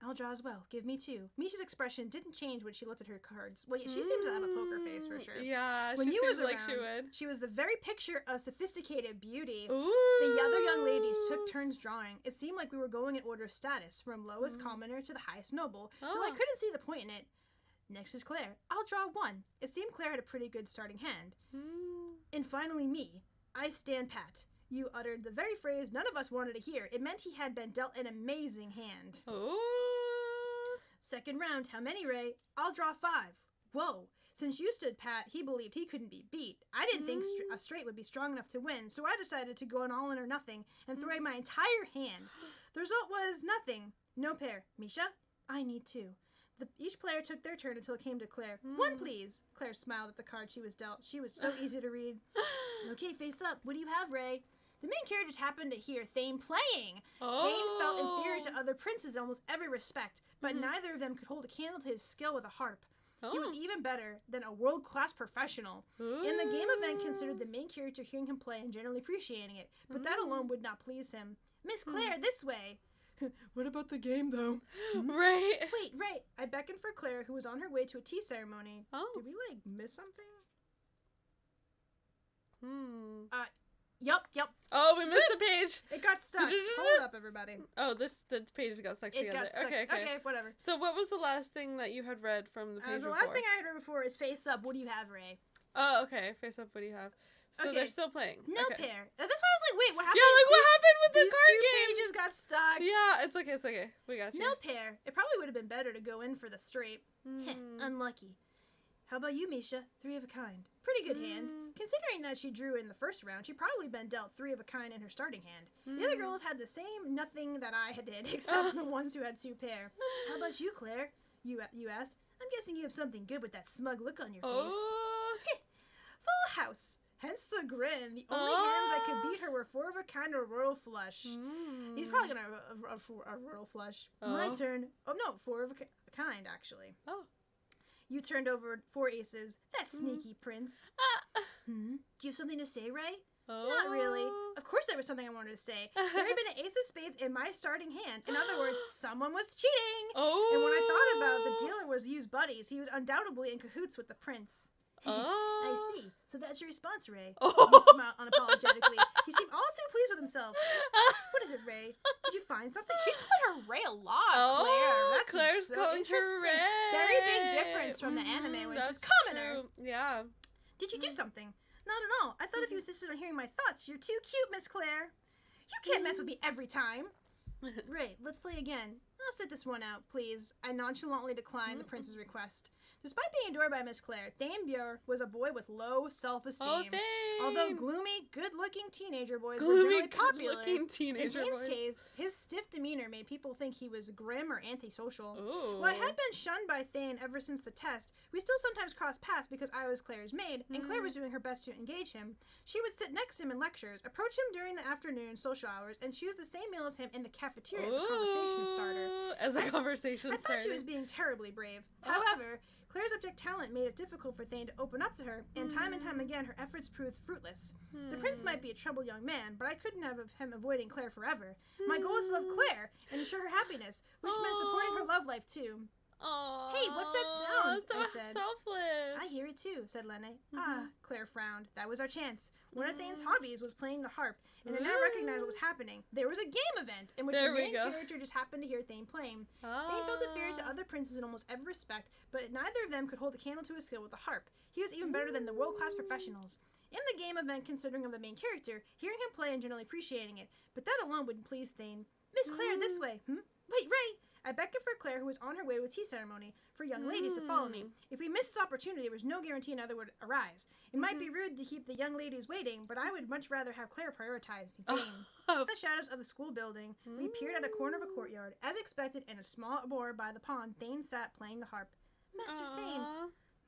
I'll draw as well. Give me 2. Misha's expression didn't change when she looked at her cards. Well, yeah, she seems to have a poker face for sure. Yeah, when she seems like she would. She was the very picture of sophisticated beauty. Ooh. The other young ladies took turns drawing. It seemed like we were going in order of status, from lowest commoner to the highest noble, though I couldn't see the point in it. Next is Claire. I'll draw 1. It seemed Claire had a pretty good starting hand. And finally me. I stand pat. You uttered the very phrase none of us wanted to hear. It meant he had been dealt an amazing hand. Second round. How many, Ray? I'll draw 5. Whoa. Since you stood pat, he believed he couldn't be beat. I didn't think a straight would be strong enough to win, so I decided to go an all in or nothing and throw away my entire hand. The result was nothing. No pair. Misha? I need 2. Each player took their turn until it came to Claire. 1, please. Claire smiled at the card she was dealt. She was so easy to read. Okay, face up. What do you have, Ray? The main characters happened to hear Thane playing. Thane felt inferior to other princes in almost every respect, but neither of them could hold a candle to his skill with a harp. He was even better than a world-class professional. In the game event, considered the main character hearing him play and generally appreciating it, but that alone would not please him. Miss Claire, this way. What about the game, though? Right. Wait, right. I beckoned for Claire, who was on her way to a tea ceremony. Did we, miss something? Yep. Oh, we missed a page. It got stuck. Hold up, everybody. Oh, the pages got stuck together. Got stuck. Okay, whatever. So what was the last thing that you had read from the page The last thing I had read before is Face Up, What Do You Have, Ray? Oh, okay. Face Up, What Do You Have? So they're still playing. No pair. That's why I was like, wait, what happened? Yeah, like, what happened with the card game? game? These 2 pages got stuck. Yeah, it's okay. We got you. No pair. It probably would have been better to go in for the straight. Unlucky. How about you, Misha? 3 of a kind. Pretty good hand. Considering that she drew in the first round, she'd probably been dealt 3 of a kind in her starting hand. The other girls had the same nothing that I did, except the ones who had 2 pair. How about you, Claire? You asked. I'm guessing you have something good with that smug look on your face. Full house. Hence the grin. The only hands that could beat her were 4 of a kind or royal flush. He's probably gonna have a royal flush. My turn. Oh no, 4 of a kind actually. Oh. You turned over 4 aces. That sneaky prince. Do you have something to say, Ray? Not really. Of course there was something I wanted to say. There had been an ace of spades in my starting hand. In other words, someone was cheating. And when I thought about the dealer was used buddies, he was undoubtedly in cahoots with the prince. I see. So that's your response, Ray. He smiled unapologetically. He seemed all too pleased with himself. What is it, Ray? Did you find something? She's calling her Ray a lot, Claire. That's Claire's so calling interesting. her Ray. Very big difference from the anime when she was commoner. Yeah. Did you do something? Not at all. I thought if you insisted on hearing my thoughts, you're too cute, Miss Claire. You can't mess with me every time. Ray, let's play again. I'll sit this one out, please. I nonchalantly declined the prince's request. Despite being adored by Miss Claire, Thane Björ was a boy with low self-esteem. Although gloomy, good-looking teenager boys were generally popular, in Thane's case, his stiff demeanor made people think he was grim or antisocial. While I had been shunned by Thane ever since the test, we still sometimes crossed paths because I was Claire's maid, and Claire was doing her best to engage him. She would sit next to him in lectures, approach him during the afternoon social hours, and choose the same meal as him in the cafeteria as a conversation starter. I thought she was being terribly brave. However, Claire's object talent made it difficult for Thane to open up to her, and time again her efforts proved fruitless. The prince might be a troubled young man, but I couldn't have him avoiding Claire forever. My goal is to love Claire and ensure her happiness, which meant supporting her love life too. Hey, what's that sound? So I said. Selfless. I hear it too, said Lene. Claire frowned. That was our chance. One of Thane's hobbies was playing the harp, and I now recognized what was happening. There was a game event in which the main character just happened to hear Thane playing. Thane felt inferior to other princes in almost every respect, but neither of them could hold a candle to his skill with the harp. He was even better than the world-class professionals. In the game event, considering of the main character, hearing him play and generally appreciating it, but that alone wouldn't please Thane. Miss Claire, this way. Wait, Ray! I beckoned for Claire, who was on her way with tea ceremony, for young ladies to follow me. If we missed this opportunity, there was no guarantee another would arise. It might be rude to keep the young ladies waiting, but I would much rather have Claire prioritized. In the shadows of the school building, we peered at a corner of a courtyard. As expected, in a small arbor by the pond, Thane sat playing the harp. Master Thane!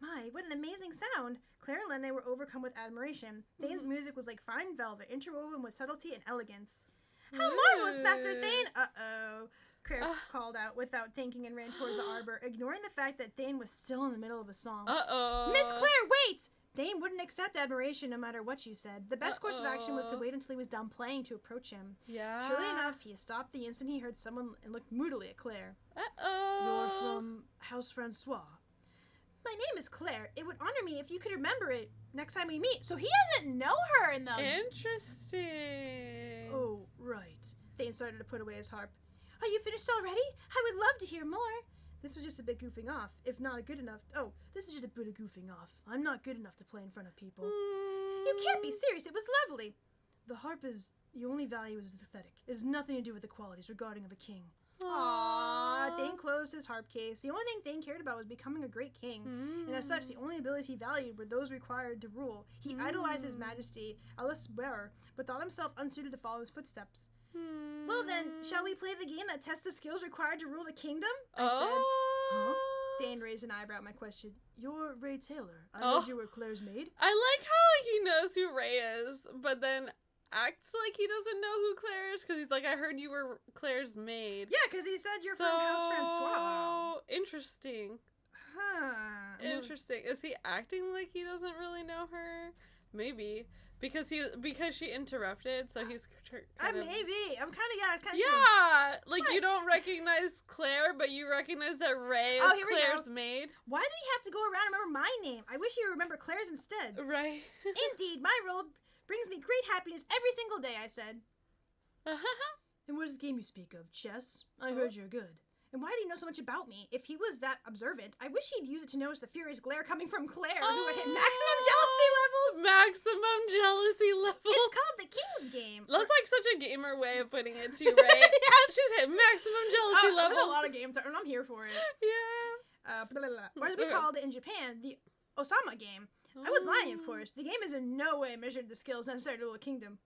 My, what an amazing sound! Claire and Lene were overcome with admiration. Thane's music was like fine velvet, interwoven with subtlety and elegance. How marvelous, Master Thane! Uh-oh. Claire called out without thinking and ran towards the arbor, ignoring the fact that Thane was still in the middle of a song. Miss Claire, wait! Thane wouldn't accept admiration no matter what you said. The best course of action was to wait until he was done playing to approach him. Surely enough, he stopped the instant he heard someone and looked moodily at Claire. You're from House Francois. My name is Claire. It would honor me if you could remember it next time we meet. So he doesn't know her in the... Interesting. Oh, right. Thane started to put away his harp. Are you finished already? I would love to hear more. This was just a bit goofing off, if not good enough. Oh, this is just a bit of goofing off. I'm not good enough to play in front of people. You can't be serious. It was lovely. The harp is... The only value is aesthetic. It has nothing to do with the qualities regarding of a king. Aww. Thane closed his harp case. The only thing Thane cared about was becoming a great king. And as such, the only abilities he valued were those required to rule. He idolized his majesty, Alice Bearer, but thought himself unsuited to follow his footsteps. Well then, shall we play the game that tests the skills required to rule the kingdom? I said. Huh? Thane raised an eyebrow at my question. You're Ray Taylor. I heard you were Claire's maid. I like how he knows who Ray is, but then acts like he doesn't know who Claire is, because he's like, I heard you were Claire's maid. Yeah, because he said you're from House Francois. Interesting. Interesting. Is he acting like he doesn't really know her? Maybe. Because she interrupted, so he's maybe. I'm kind of, yeah, like, what? You don't recognize Claire, but you recognize that Ray is Claire's maid. Why did he have to go around and remember my name? I wish he would remember Claire's instead. Right. Indeed, my role brings me great happiness every single day, I said. And what is the game you speak of? Chess? I heard you're good. And why did he know so much about me? If he was that observant, I wish he'd use it to notice the furious glare coming from Claire, who had hit maximum jealousy levels. Maximum jealousy levels. It's called the King's Game. That's like such a gamer way of putting it too, right? Yes. She's hit maximum jealousy levels. There's a lot of games, and I'm here for it. Yeah. Or as we called it in Japan, the Osama game. I was lying, of course. The game is in no way measured the skills necessary to rule a kingdom.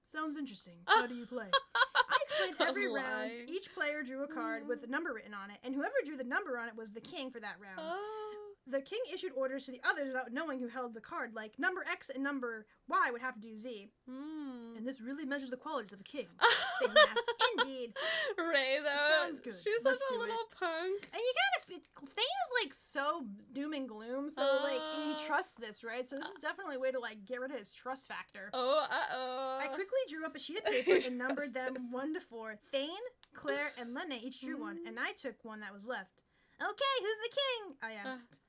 Sounds interesting. How do you play? I explained every round. Each player drew a card with a number written on it, and whoever drew the number on it was the king for that round. The king issued orders to the others without knowing who held the card, like number X and number Y would have to do Z. And this really measures the qualities of a king. They asked. Indeed. Ray, though. Sounds good. She's such a little punk. And you kind of, Thane is like so doom and gloom, so like he trusts this, right? So this is definitely a way to like get rid of his trust factor. I quickly drew up a sheet of paper and numbered them 1 to 4. Thane, Claire, and Lene each drew one, and I took one that was left. Okay, who's the king? I asked.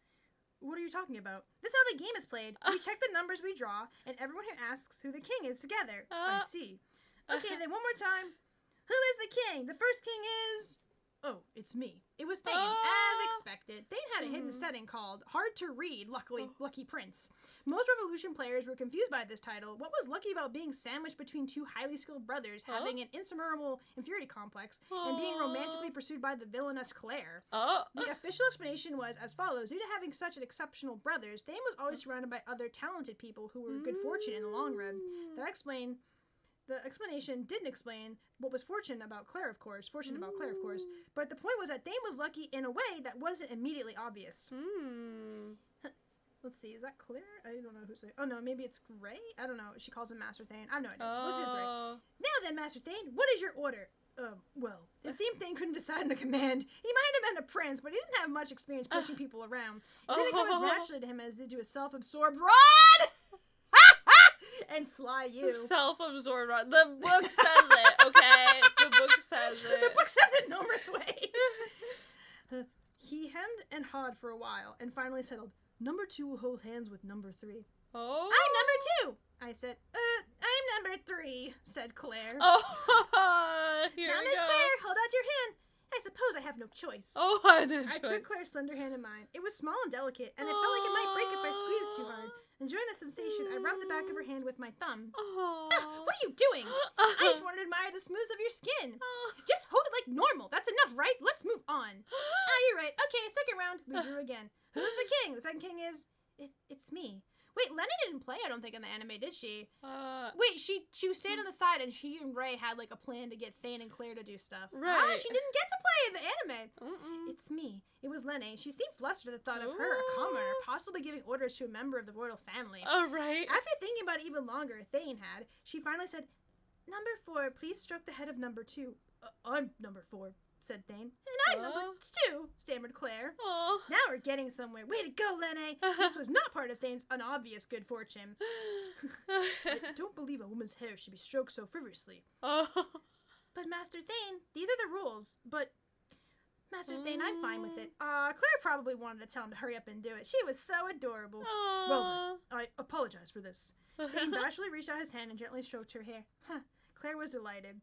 What are you talking about? This is how the game is played. We check the numbers we draw, and everyone who asks who the king is together. I see. Okay, then one more time. Who is the king? The first king is... Oh, it's me. It was Thane, as expected. Thane had a hidden setting called Hard to Read, Lucky Prince. Most Revolution players were confused by this title. What was lucky about being sandwiched between two highly skilled brothers, having an insurmountable inferiority complex, and being romantically pursued by the villainous Claire? The official explanation was as follows. Due to having such an exceptional brothers, Thane was always surrounded by other talented people who were good fortune in the long run. The explanation didn't explain what was fortunate about Claire, of course. But the point was that Thane was lucky in a way that wasn't immediately obvious. Let's see, is that Claire? I don't know who's saying. Oh no, maybe it's Ray? I don't know. She calls him Master Thane. I have no idea. What's his right? Now then, Master Thane, what is your order? Well, it seemed Thane couldn't decide on a command. He might have been a prince, but he didn't have much experience pushing people around. It didn't come as naturally to him as it did to a self-absorbed Rod! And Sly you. Self-absorbed Rod. The book says it, okay? The book says it. The book says it numerous ways. He hemmed and hawed for a while, and finally settled, Number 2 will hold hands with number 3. Oh. I'm number 2. I said, I'm number 3, said Claire. Here now, we Miss go. Claire, hold out your hand. I suppose I have no choice. I took Claire's slender hand in mine. It was small and delicate, and it felt like it might break if I squeezed too hard. Enjoying the sensation, I rubbed the back of her hand with my thumb. What are you doing? I just wanted to admire the smoothness of your skin. Just hold it like normal. That's enough, right? Let's move on. You're right. Okay, second round. We drew again. Who's the king? The second king is... It's me. Wait, Lenny didn't play, I don't think, in the anime, did she? Wait, she was staying on the side, and she and Ray had, like, a plan to get Thane and Claire to do stuff. Right. She didn't get to play in the anime. It's me. It was Lenny. She seemed flustered at the thought of her, a commoner, possibly giving orders to a member of the royal family. Right. After thinking about it even longer, Thane had, she finally said, Number 4, please stroke the head of number 2. I'm number 4. Said Thane. And I'm number 2, stammered Claire. Now we're getting somewhere. Way to go, Lene. This was not part of Thane's unobvious good fortune. I don't believe a woman's hair should be stroked so frivolously. But Master Thane, these are the rules. But Master Thane, I'm fine with it. Claire probably wanted to tell him to hurry up and do it. She was so adorable. Well then, I apologize for this. Thane bashfully reached out his hand and gently stroked her hair. Claire was delighted.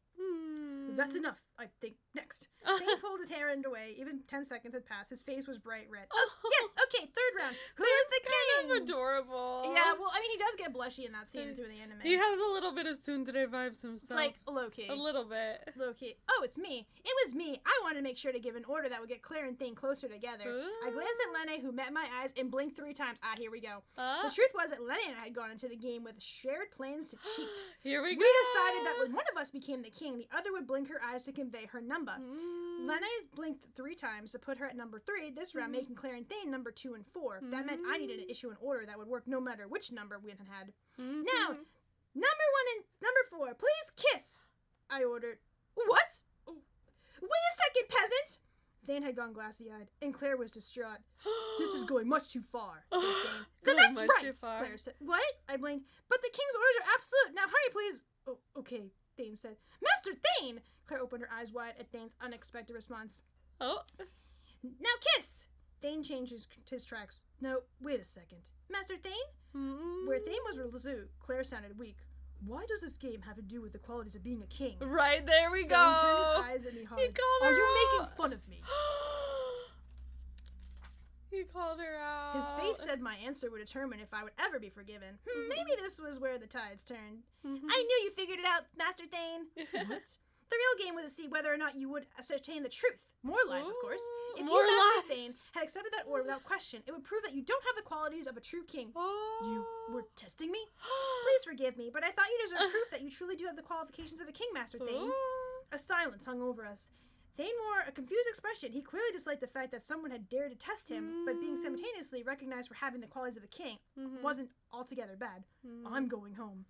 That's enough, I think. Next. Thane pulled his hair away. Even 10 seconds had passed. His face was bright red. Yes, okay, third round. Who is the king? Kind of adorable. Yeah, well, I mean, he does get blushy in that scene, too, in the anime. He has a little bit of tsundere vibes himself. Like, low-key. A little bit. Low-key. Oh, it's me. It was me. I wanted to make sure to give an order that would get Claire and Thane closer together. I glanced at Lene, who met my eyes and blinked 3 times. Here we go. The truth was that Lene and I had gone into the game with shared plans to cheat. Here we go. We decided that when one of us became the king, the other would blink her eyes to convey her number. Lene blinked 3 times to put her at number 3 this round, making Claire and Thane number 2 and 4. That meant I needed to issue an order that would work no matter which number we had. Now, number 1 and number 4, please kiss, I ordered. What? Wait a second, peasant! Thane had gone glassy-eyed, and Claire was distraught. This is going much too far, said Thane. That's right, Claire said. What? I blinked. But the king's orders are absolute. Now hurry, please. Oh, okay, Thane said. Master Thane! Claire opened her eyes wide at Thane's unexpected response. Oh. Now kiss! Thane changed his tracks. No, wait a second. Master Thane? Where Thane was resolute, Claire sounded weak. Why does this game have to do with the qualities of being a king? Right, there we go. Thane turned his eyes at me hard. He called her Are you out. making fun of me? He called her out. His face said my answer would determine if I would ever be forgiven. Maybe this was where the tides turned. I knew you figured it out, Master Thane. What? The real game was to see whether or not you would ascertain the truth. More lies, of course. If you, Master Thane, had accepted that order without question, it would prove that you don't have the qualities of a true king. You were testing me? Please forgive me, but I thought you deserved proof that you truly do have the qualifications of a king, Master Thane. A silence hung over us. Thane wore a confused expression. He clearly disliked the fact that someone had dared to test him, but being simultaneously recognized for having the qualities of a king wasn't altogether bad. I'm going home.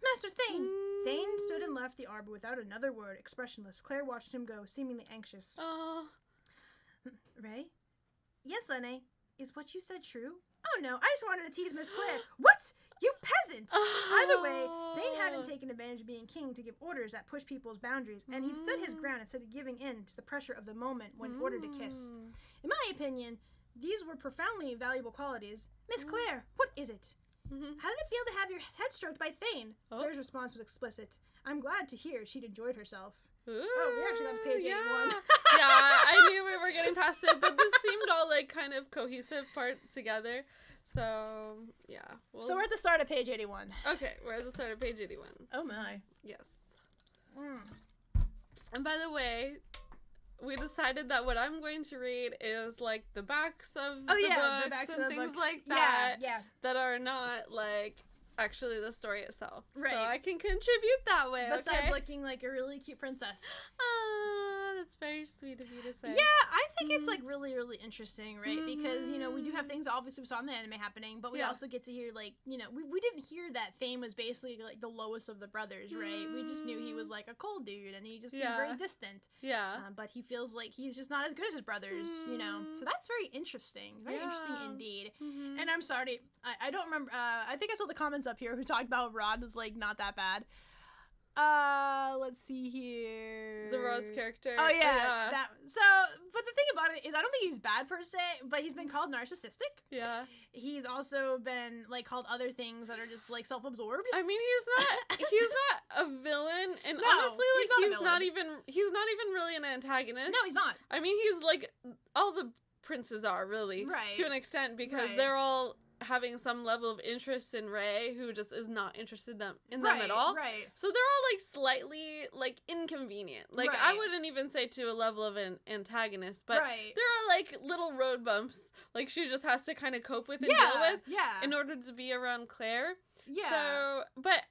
Master Thane! Thane stood and left the arbor without another word, expressionless. Claire watched him go, seemingly anxious. Ray? Yes, Lene. Is what you said true? Oh no, I just wanted to tease Miss Claire. What? You peasant! Either way, Thane hadn't taken advantage of being king to give orders that pushed people's boundaries, and he'd stood his ground instead of giving in to the pressure of the moment when ordered to kiss. In my opinion, these were profoundly valuable qualities. Miss Claire, what is it? How did it feel to have your head stroked by Thane? Claire's response was explicit. I'm glad to hear she'd enjoyed herself. Ooh, we actually got to page 81. Yeah, I knew we were getting past it, but this seemed all like kind of cohesive part together. So, yeah. So we're at the start of page 81. Okay, we're at the start of page 81. Oh my. Yes. And by the way, we decided that what I'm going to read is like the backs of the books and things like that that are not like actually the story itself. Right. So I can contribute that way. Besides looking like a really cute princess. That's very sweet of you to say. Yeah, I think it's like really, really interesting, right? Because, you know, we do have things obviously we saw in the anime happening, but we also get to hear like, you know, we didn't hear that Thane was basically like the lowest of the brothers, right? We just knew he was like a cold dude and he just seemed very distant. Yeah. But he feels like he's just not as good as his brothers, you know? So that's very interesting. Very interesting indeed. And I'm sorry, I don't remember, I think I saw the comments up here who talked about Rod was like not that bad. Let's see here. The Rod's character. Oh yeah. But the thing about it is I don't think he's bad per se, but he's been called narcissistic. Yeah. He's also been like called other things that are just like self-absorbed. I mean, he's not a villain, and no, honestly, like he's not even really an antagonist. No, he's not. I mean, he's like all the princes are really, right, to an extent, because they're all having some level of interest in Ray, who just is not interested in them at all. Right. So they're all like slightly like inconvenient. Like I wouldn't even say to a level of an antagonist, but there are like little road bumps like she just has to kind of cope with and deal with in order to be around Claire. Yeah. So, but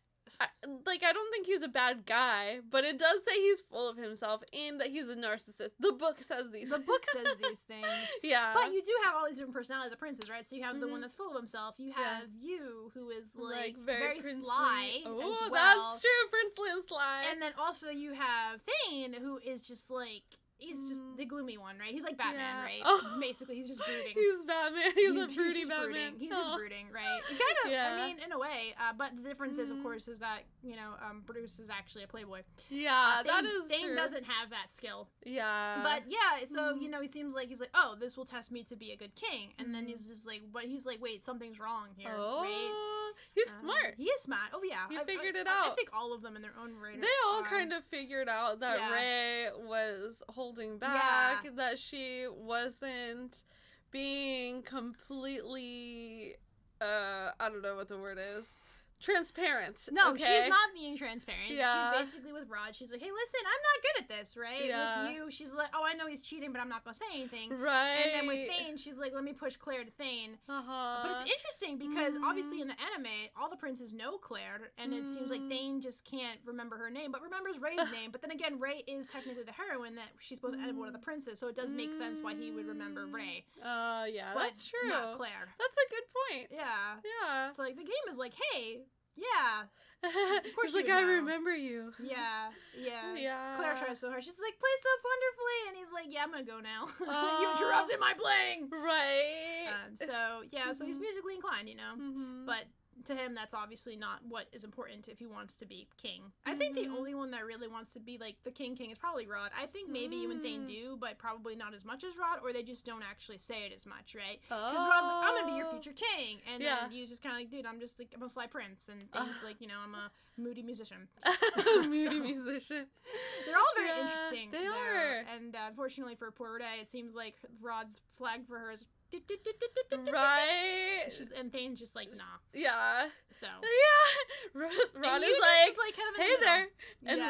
I don't think he's a bad guy, but it does say he's full of himself and that he's a narcissist. The book says these things. Yeah. But you do have all these different personalities of princes, right? So you have the one that's full of himself. You have you, who is like very sly as well. That's true, princely and sly. And then also you have Thane, who is just like, he's just the gloomy one, right? He's like Batman, right? Basically, he's just brooding. He's Batman. He's a broody Batman. Brooding. He's just brooding, right? Kind of, I mean, in a way. But the difference is, of course, is that, you know, Bruce is actually a playboy. Yeah, that is true. Thane doesn't have that skill. Yeah. But, yeah, so, you know, he seems like, he's like, oh, this will test me to be a good king. And then he's just like, but he's like, wait, something's wrong here, right? He's smart. He is smart. Oh, yeah. He figured it out. I think all of them in their own way. They all kind of figured out that Ray was holding back, that she wasn't being completely, I don't know what the word is, transparent. No, she's not being transparent. Yeah. She's basically with Rod. She's like, hey, listen, I'm not good at this, right? Yeah. With you, she's like, oh, I know he's cheating, but I'm not going to say anything. Right. And then with Thane, she's like, let me push Claire to Thane. But it's interesting because obviously in the anime, all the princes know Claire, and it seems like Thane just can't remember her name, but remembers Ray's name. But then again, Ray is technically the heroine that she's supposed to end one of the princes, so it does make sense why he would remember Ray. Yeah, but that's true. Not Claire. That's a good point. Yeah. Yeah. It's like, the game is like, hey, yeah. Of course, like, I remember you. Yeah. Claire tries so hard. She's like, play so wonderfully. And he's like, yeah, I'm going to go now. You interrupted my playing. Right. So, yeah, so he's musically inclined, you know? But to him, that's obviously not what is important if he wants to be king. I think the only one that really wants to be, like, the king is probably Rod. I think maybe you and Thane do, but probably not as much as Rod, or they just don't actually say it as much, right? Because Rod's like, I'm gonna be your future king. And then he's just kind of like, dude, I'm just, like, I'm a sly prince. And Thane's like, you know, I'm a moody musician. Musician. They're all very interesting. They are. And unfortunately for poor Renee, it seems like Rod's flag for her is... Right. And Thane's just like, nah. Yeah. So. Yeah. Rod is like kind of hey there. And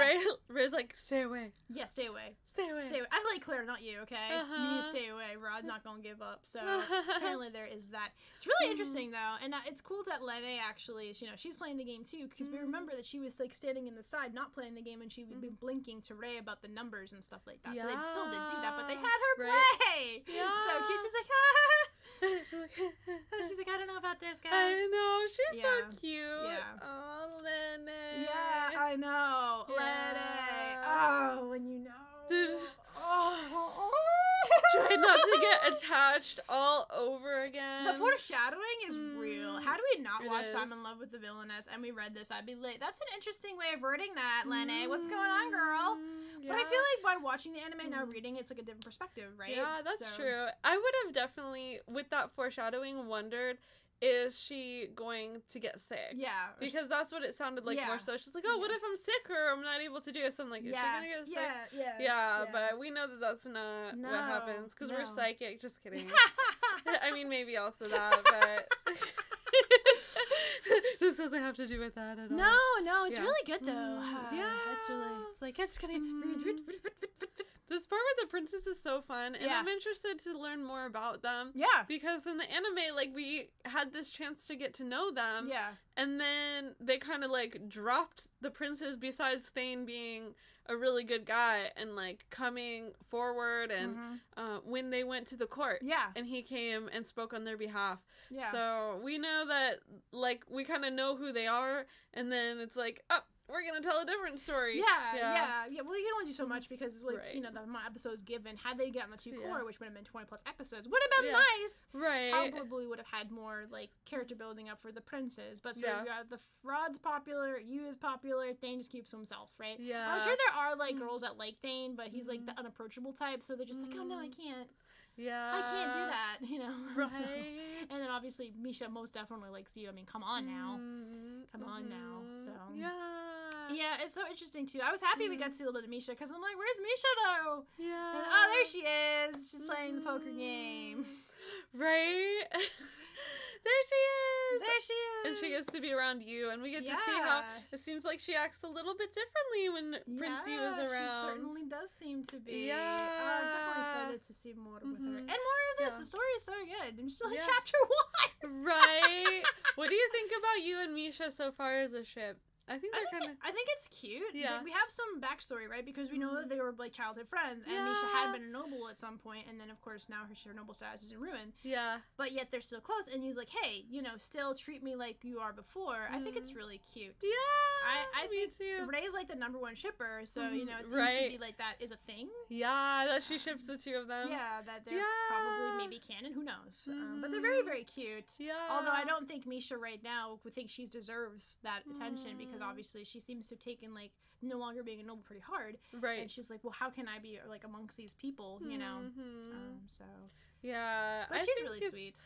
Ray's like, stay away. Yeah, stay away. Stay away. Stay away. I like Claire, not you, okay? You need to stay away. Rod's not going to give up. So apparently there is that. It's really interesting, though. And it's cool that Lene actually, you know, she's playing the game, too. Because we remember that she was, like, standing in the side, not playing the game, and she would be blinking to Ray about the numbers and stuff like that. Yeah. So they still did do that, but they had her play. Yeah. So cute. She's like, she's like, I don't know about this, guys. I know. She's so cute. Yeah. Oh, Lene. Yeah, I know. Yeah. Lene. Oh, when you know. Try not to get attached all over again. The foreshadowing is real. How do we not watch I'm in Love with the Villainess and we read this? I'd be late. That's an interesting way of wording that, Lene. What's going on, girl? Yeah. But I feel like by watching the anime now, reading it's like a different perspective, right? Yeah, that's true. I would have definitely, with that foreshadowing, wondered, is she going to get sick? Yeah. Because that's what it sounded like more so. She's like, oh, what if I'm sick or I'm not able to do it? So I'm like, is she going to get sick? Yeah, but we know that that's not what happens because we're psychic. Just kidding. I mean, maybe also that, but... This doesn't have to do with that at all. No, it's really good, though. It's like, it's going to... This part with the princess is so fun, and I'm interested to learn more about them. Yeah. Because in the anime, like, we had this chance to get to know them. Yeah. And then they kind of, like, dropped the princess besides Thane being a really good guy and, like, coming forward and when they went to the court. Yeah. And he came and spoke on their behalf. Yeah. So we know that, like, we kind of know who they are, and then it's like, oh, we're gonna tell a different story. Yeah. Well, you can only do so much because, like, you know, the amount of episodes given. Had they gotten a 2 core, which would have been 20+ episodes, would have been nice. Right. Probably would have had more, like, character building up for the princes. But so you got the Rod's popular, Yu is popular, Thane just keeps to himself, right? Yeah. I'm sure there are, like, girls that like Thane, but he's like the unapproachable type, so they're just like, oh no, I can't. Yeah. I can't do that, you know. Right. So, and then obviously Misha most definitely likes you. I mean, come on now. Come on now. So. Yeah. Yeah, it's so interesting too. I was happy we got to see a little bit of Misha because I'm like, where's Misha though? Yeah. And, oh, there she is. She's playing the poker game. Right? There she is. There she is. And she gets to be around you, and we get to see how it seems like she acts a little bit differently when Prince Yu is around. She certainly does seem to be. Yeah. I'm definitely excited to see more with her. And more of this. The story is so good. I'm still in chapter 1. Right. What do you think about you and Misha so far as a ship? I think it's cute. Yeah. We have some backstory, right? Because we know that they were, like, childhood friends, and Misha had been a noble at some point, and then, of course, now her noble status is in ruin. Yeah. But yet they're still close, and he's like, hey, you know, still treat me like you are before. I think it's really cute. Yeah, I think too. Ray's, like, the #1 shipper, so, you know, it seems to be, like, that is a thing. Yeah, that she ships the two of them. Yeah, that they're probably maybe canon, who knows. But they're very, very cute. Yeah. Although I don't think Misha right now would think she deserves that attention, because obviously she seems to have taken, like, no longer being a noble pretty hard. Right. And she's like, well, how can I be, like, amongst these people, you know? So. Yeah. But she's really sweet.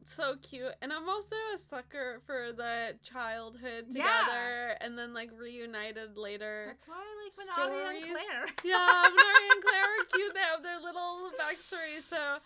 So cute. And I'm also a sucker for the childhood together and then, like, reunited later. That's why I like Minari and Claire. Yeah, Minari and Claire are cute. They have their little backstory. So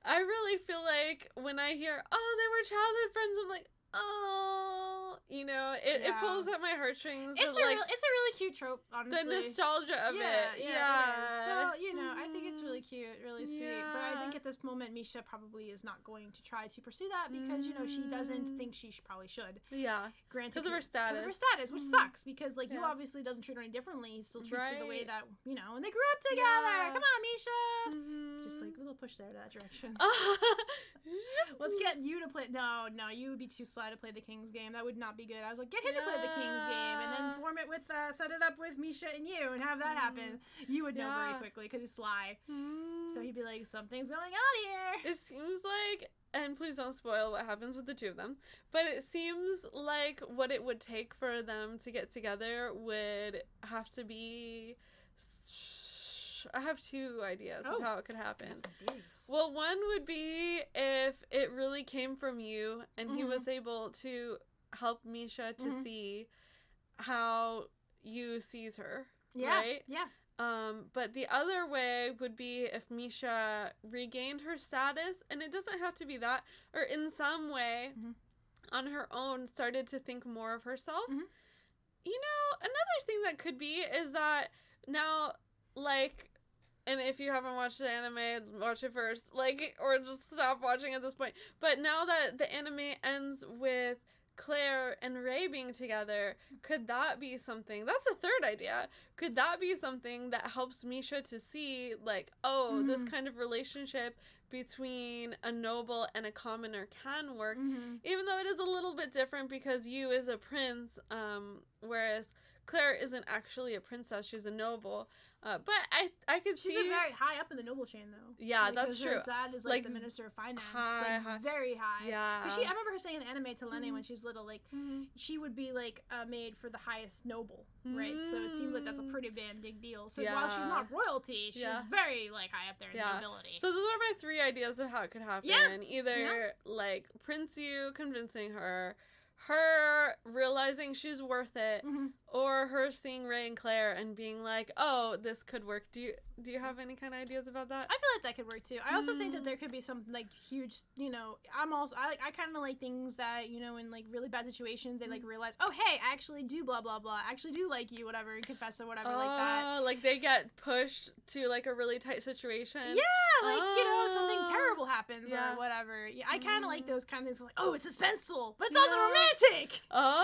I really feel like when I hear, oh, they were childhood friends, I'm like, oh, you know, it pulls at my heartstrings. It's a really cute trope, honestly. The nostalgia of it. Yeah. It is. So, you know, I think it's really cute, really sweet. But I think at this moment, Misha probably is not going to try to pursue that because, you know, she doesn't think she probably should. Yeah. Granted. Because of her status. Because of her status, which sucks because, like, you obviously doesn't treat her any differently. He still treats her the way that, you know, and they grew up together. Come on, Misha. Just like a little push there to that direction. Let's get you to play. No, you would be too sly to play the King's game. That would not be good. I was like, get him to play the King's game, and then form it with, set it up with Misha and you, and have that happen. You would know very quickly because he's sly. So he'd be like, something's going on here. It seems like, and please don't spoil what happens with the two of them, but it seems like what it would take for them to get together would have to be. I have two ideas of how it could happen. Well, one would be if it really came from you and he was able to help Misha to see how you sees her, right? Yeah. But the other way would be if Misha regained her status, and it doesn't have to be that, or in some way on her own started to think more of herself. You know, another thing that could be is that now, like, and if you haven't watched the anime, watch it first, like, or just stop watching at this point. But now that the anime ends with Claire and Ray being together, could that be something? That's a third idea. Could that be something that helps Misha to see, like, oh, this kind of relationship between a noble and a commoner can work, even though it is a little bit different because you is a prince, whereas Claire isn't actually a princess, she's a noble. But I could see... She's very high up in the noble chain, though. Yeah, that's true. Her dad is, like the Minister of Finance. High. Very high. Yeah. Because I remember her saying in the anime to Lenny when she was little, like, she would be, like, made for the highest noble, right? So it seems like that's a pretty damn big deal. So while she's not royalty, she's very, like, high up there in nobility. So those are my three ideas of how it could happen. Yeah. Either, like, Prince Yu convincing her realizing she's worth it, or her seeing Ray and Claire and being like, oh, this could work. Do you have any kind of ideas about that? I feel like that could work too. I also think that there could be some like huge, you know, I kind of like things that, you know, in like really bad situations they like realize, oh hey, I actually do blah blah blah, I actually do like you, whatever, and confess or whatever, like that. Like they get pushed to like a really tight situation. Yeah, like you know, something terrible happens or whatever. Yeah, I kind of like those kind of things. Like, oh, it's suspenseful, but it's also romantic. Oh,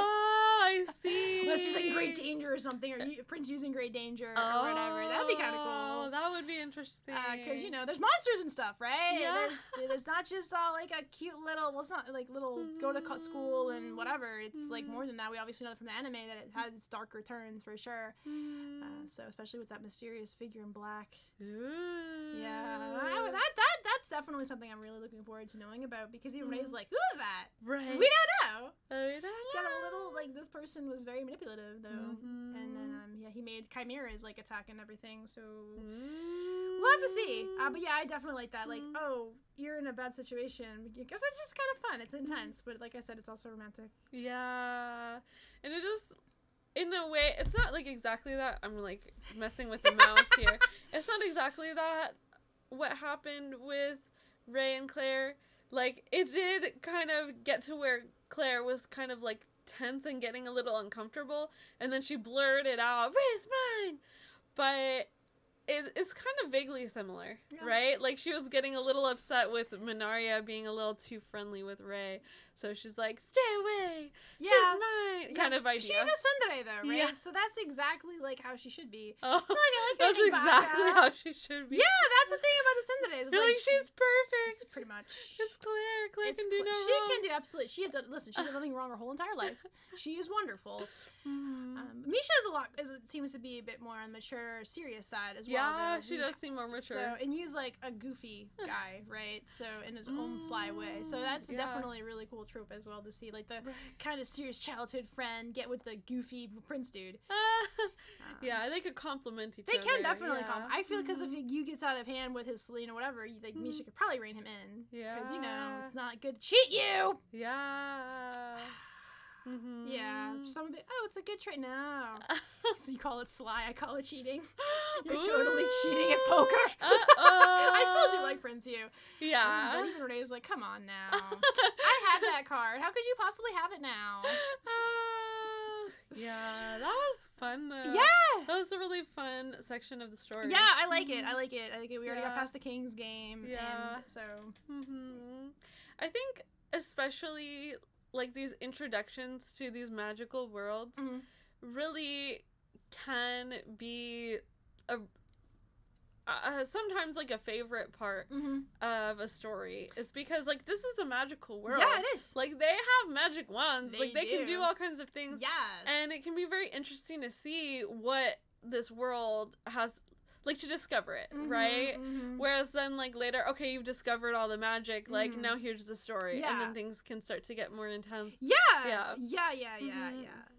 I see. Well, she's like in great danger or something, or Prince using great danger or whatever. That'd be kind of cool. That would be interesting. Because you know, there's monsters and stuff, right? Yeah. There's not just all like a cute little. Well, it's not like little go to school and whatever. It's like more than that. We obviously know from the anime that it has its darker turns for sure. So especially with that mysterious figure in black. Ooh. Yeah, that's definitely something I'm really looking forward to knowing about, because even Ray's like, who is that? Right. We don't know. Got a little like, this person was very manipulative though, and then he made chimeras like attack and everything. So we'll have to see. But yeah, I definitely like that. Like, oh, you're in a bad situation, because it's just kind of fun. It's intense, but like I said, it's also romantic. Yeah, and it just. In a way, it's not like exactly that. I'm like messing with the mouse here. It's not exactly that what happened with Ray and Claire. Like, it did kind of get to where Claire was kind of like tense and getting a little uncomfortable, and then she blurted out, "Ray's mine!" But it's kind of vaguely similar, right? Like, she was getting a little upset with Minaria being a little too friendly with Ray, so she's like, "Stay away, she's mine," kind of idea. She's a tsundere though, right? So that's exactly like how she should be. Oh, it's not like I like that's exactly how she should be. Yeah, that's the thing about the tsunderes. You're like, she's perfect. Pretty much. It's Claire. Claire can do no wrong. She can do absolutely. She has done. Listen, she's done nothing wrong her whole entire life. She is wonderful. Misha is seems to be a bit more on the mature, serious side as well. Yeah, she does seem more mature. So, and he's like a goofy guy, right? So in his own sly way. So that's definitely a really cool trope as well to see, like the kind of serious childhood friend get with the goofy prince dude. Yeah, they could complement each other. They can definitely complement. I feel because if Yu gets out of hand with his Celine or whatever, like Misha could probably rein him in. Yeah, because you know it's not good to cheat you. Yeah. Yeah, some of it. Oh, it's a good trait. No, so you call it sly. I call it cheating. You're totally cheating at poker. I still do like Prince Yu. Yeah. But even Renee's like, come on now. I have that card. How could you possibly have it now? Yeah, that was fun though. Yeah, that was a really fun section of the story. Yeah, I like it. I like it. We already got past the King's game. Yeah. And so. I think especially like these introductions to these magical worlds really can be sometimes like a favorite part of a story is because like this is a magical world. Yeah, it is. Like they have magic wands. Like they can do all kinds of things. Yes. And it can be very interesting to see what this world has, like, to discover it, right? Whereas then, like, later, okay, you've discovered all the magic, like, now here's the story, and then things can start to get more intense. Yeah.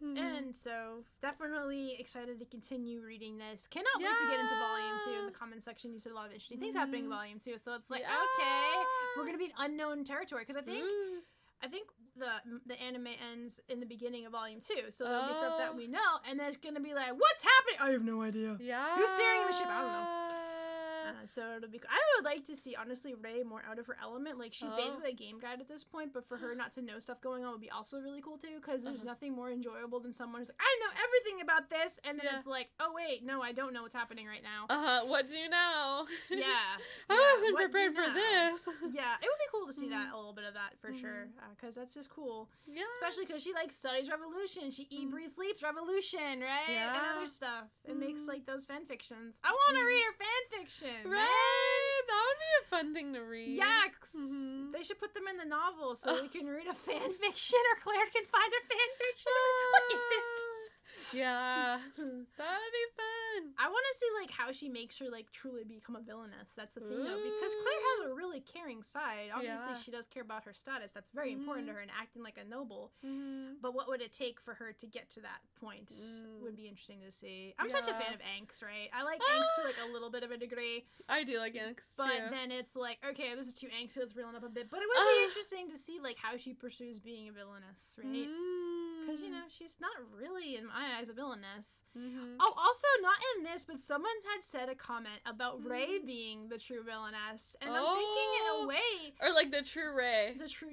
And so, definitely excited to continue reading this. Cannot wait to get into Volume 2. In the comment section, you said a lot of interesting things happening in Volume 2, so it's like, okay, we're gonna be in unknown territory, because I think the anime ends in the beginning of Volume 2, so there'll be stuff that we know, and then it's gonna be like, what's happening? I have no idea. Yeah. Who's steering the ship? I don't know. So it'll be. I would like to see, honestly, Rei more out of her element. Like, she's basically a game guide at this point, but for her not to know stuff going on would be also really cool too, because there's nothing more enjoyable than someone who's like, I know everything about this, and then it's like, oh wait, no, I don't know what's happening right now. What do you know? I wasn't prepared for this. Yeah, it would be cool to see that, a little bit of that for sure, because that's just cool. Yeah. Especially because she like studies revolution. She eats, breathes, sleeps revolution, right? Yeah. And other stuff. It makes like those fan fictions. I want to read her fan fiction. Right. That would be a fun thing to read. Yeah. They should put them in the novel so we can read a fan fiction, or Claire can find a fan fiction. What is this? Yeah. That would be fun. I want to see like how she makes her like truly become a villainess. That's the thing though, because Claire has a really caring side. Obviously she does care about her status. That's very important to her, and acting like a noble. But what would it take for her to get to that point would be interesting to see. I'm such a fan of angst, right? I like angst to like a little bit of a degree. I do like angst but too. Then it's like, okay, this is too angsty, let's reel it up a bit. But it would be interesting to see like how she pursues being a villainess, right? Because, you know, she's not really, in my eyes, a villainess. Oh, also, not in this, but someone had said a comment about Rei being the true villainess. And I'm thinking in a way... Or, like, the true Rei. The true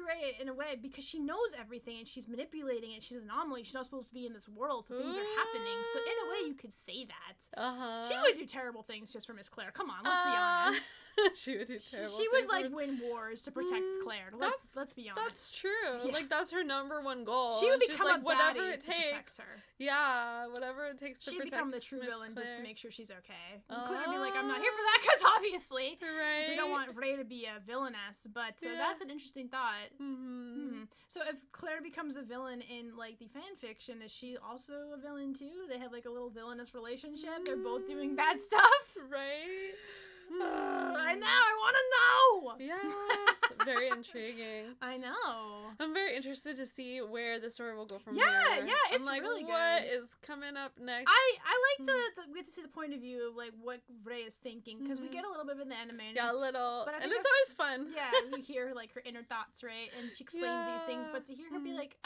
Rei, in a way, because she knows everything, and she's manipulating it. She's an anomaly. She's not supposed to be in this world, so things are happening. So, in a way, you could say that. She would do terrible things just for Miss Claire. Come on, let's be honest. She would do terrible She would, like, win wars to protect Claire. Let's be honest. That's true. Yeah. Like, that's her number one goal. She would become like, a whatever baddie it to takes. protect her. Yeah, whatever it takes to She'd protect become the true Miss villain Claire. just to make sure she's okay. Claire would be like, I'm not here for that, because obviously we don't want Rei to be a villainess, but that's an interesting thought. So if Claire becomes a villain in, like, the fan fiction, is she also a villain too? They have, like, a little villainous relationship? They're both doing bad stuff? Right? I know, I want to know! Yes, very intriguing. I know. I'm very interested to see where the story will go from here. Yeah, it's like, really good. What is coming up next? I like we get to see the point of view of, like, what Rei is thinking, because we get a little bit of in the anime. Yeah, a little. But and it's always fun. Yeah, you hear, like, her inner thoughts, right? And she explains these things, but to hear her be like,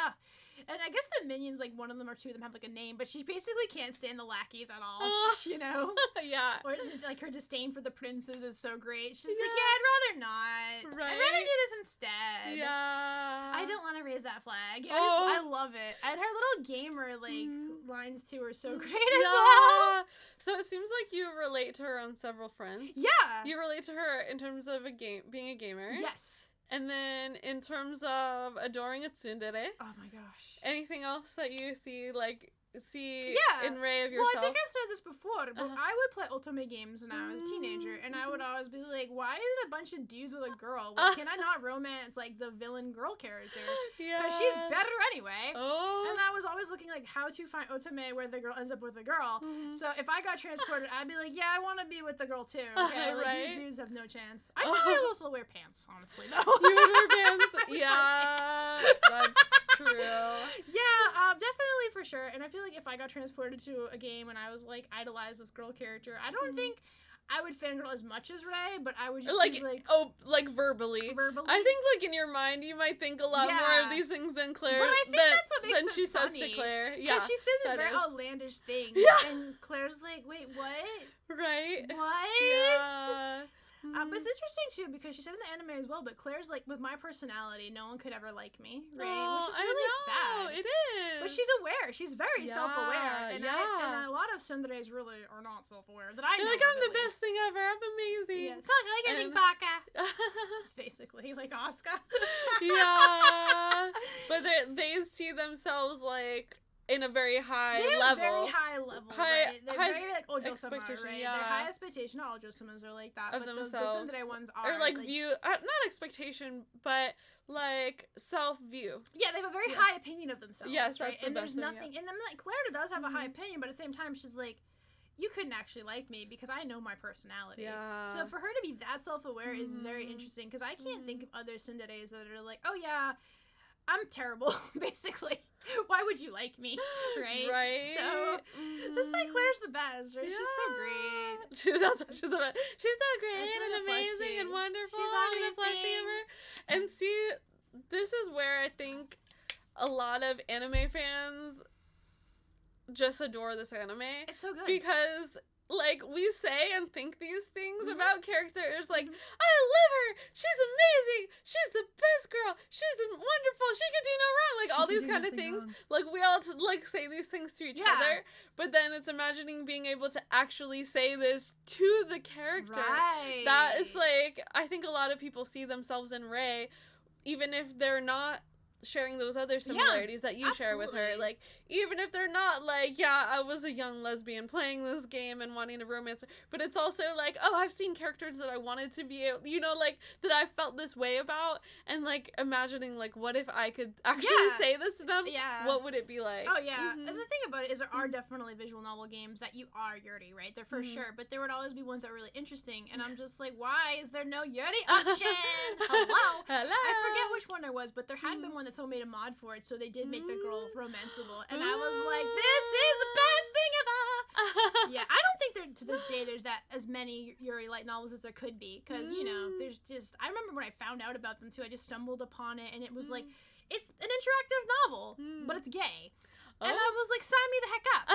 and I guess the minions, like, one of them or two of them have, like, a name, but she basically can't stand the lackeys at all, you know? Yeah. Or, like, her disdain for the princes is so great. She's like, I'd rather not. Right. I'd rather do this instead. Yeah. I don't want to raise that flag. I love it. And her little gamer, like, lines, too, are so great as well. So it seems like you relate to her on several fronts. Yeah. You relate to her in terms of being a gamer. Yes. And then in terms of adoring a tsundere. Oh my gosh. Anything else that you see, like, in Rei of yourself? Well, I think I've said this before, but I would play Otome games when I was a teenager, and I would always be like, why is it a bunch of dudes with a girl? Like, can I not romance, like, the villain girl character? Because she's better anyway. And I was always looking, like, how to find Otome where the girl ends up with a girl. So if I got transported, I'd be like, yeah, I want to be with the girl too. Okay, like, these dudes have no chance. I probably would also wear pants, honestly, though. You would wear pants? Yeah, that's true. Yeah, definitely for sure. And I feel like if I got transported to a game and I was like idolize this girl character, I don't think I would fangirl as much as Rei, but I would just like, be like, like verbally. I think like in your mind you might think a lot more of these things than Claire. But I think that's what makes it she funny. Says to Claire. Yeah, because she says these very outlandish things, and Claire's like, wait, what? Right. What? Yeah. But it's interesting too because she said in the anime as well, but Claire's like, with my personality, no one could ever like me, right? Which is really sad. It is. But she's aware. She's very self-aware, and a lot of tsunderes really are not self-aware. That I know. Like, I'm the best thing ever. I'm amazing. Yeah, it's not like anything baka. It's basically like Asuka. Yeah, but they see themselves like in a very high they have level. Very high level. Right? They're very like Ojo-sama, right? Yeah. Their high expectation. Not all Ojo-samas are like that, Of but themselves. the tsundere ones are. Or like view, not expectation, but like self-view. Yeah, they have a very high opinion of themselves. Yes, right? that's And the there's best thing, nothing. And then like Claire does have a high opinion, but at the same time, she's like, you couldn't actually like me because I know my personality. Yeah. So for her to be that self-aware is very interesting because I can't think of other tsunderes that are like, oh yeah, I'm terrible, basically. Why would you like me? Right? Right. So that's why Claire's the best, right? Yeah. She's so great. She's so great and amazing and wonderful. She's all and these a plushie of her. And see, this is where I think a lot of anime fans just adore this anime. It's so good. Because, like, we say and think these things about characters, like, I love her, she's amazing, she's the best girl, she's wonderful, she can do no wrong, like, all these kind of things. Wrong. Like, we all, like, say these things to each other, but then it's imagining being able to actually say this to the character. Right. That is, like, I think a lot of people see themselves in Rei, even if they're not sharing those other similarities that you share with her. Like, even if they're not like, yeah, I was a young lesbian playing this game and wanting to romance her, but it's also like, oh, I've seen characters that I wanted to be able, you know, like, that I felt this way about, and like imagining like, what if I could actually say this to them? Yeah. What would it be like? Oh yeah. And the thing about it is there are definitely visual novel games that you are yuri, right? They're for sure, but there would always be ones that are really interesting, and I'm just like, why is there no yuri option? Hello. I forget which one there was, but there had been one that someone made a mod for it, so they did make the girl romanceable, and I was like, this is the best thing ever. Yeah, I don't think there to this day there's that as many Yuri light novels as there could be, because you know, there's just, I remember when I found out about them too, I just stumbled upon it, and it was like, it's an interactive novel, but it's gay. And I was like, sign me the heck up.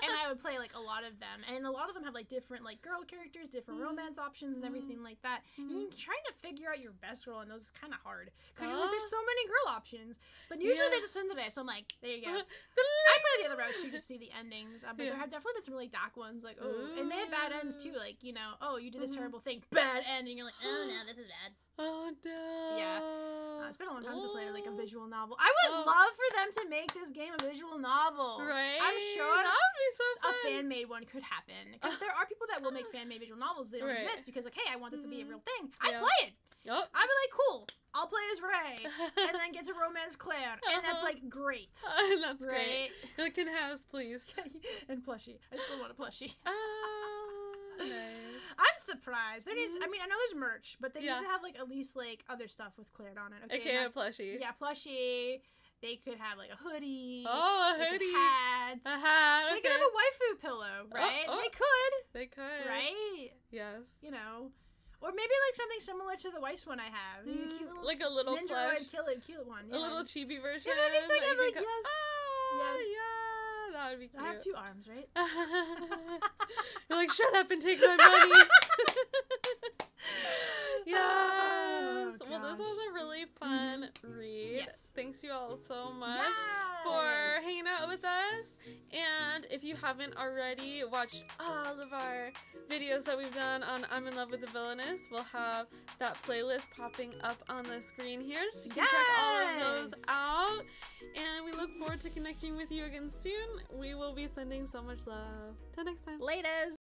And I would play like a lot of them. And a lot of them have like different like girl characters, different romance options and everything like that. And you're trying to figure out your best girl, and those is kind of hard. Because you're like, there's so many girl options. But usually there's a tsundere, so I'm like, there you go. I play the other route so you just see the endings. But there have definitely been some really dark ones. Like, oh, and they have bad ends too. Like, you know, oh, you did this terrible thing. Bad ending. You're like, oh no, this is bad. Oh no. Yeah. It's been a long time since I played like a visual novel. I would love for them to make this game a visual novel. Right. I'm sure that would be so fun. A fan-made one could happen. Because there are people that will make fan-made visual novels. They don't exist because like, hey, I want this to be a real thing. I'd play it. Yep. I'd be like, cool. I'll play as Rei, and then get to romance Claire, and that's like great. That's great. Like in house, please. And plushie. I still want a plushie. Nice. I'm surprised. There needs. I mean, I know there's merch, but they need to have like at least like other stuff with Claire on it. Okay, a plushie. Yeah, plushie. They could have like a hoodie. Oh, a hoodie. Hats. A hat. They could have a waifu pillow, right? They could. They could. Right? Yes. You know. Or maybe like something similar to the Weiss one I have. Cute little like a little ninja plush. Cute one. Yeah. A little chibi version. Yeah, maybe something like yes. Yes. Yeah, that would be cute. I have 2 arms, right? You're like, shut up and take my money. Yes. Oh, well, this was a really fun read. Yes. Thanks you all so much for hanging out with us. And if you haven't already watched all of our videos that we've done on I'm in Love with the Villainess, we'll have that playlist popping up on the screen here, so you can check all of those out. And we look forward to connecting with you again soon. We will be sending so much love. Till next time. Laters.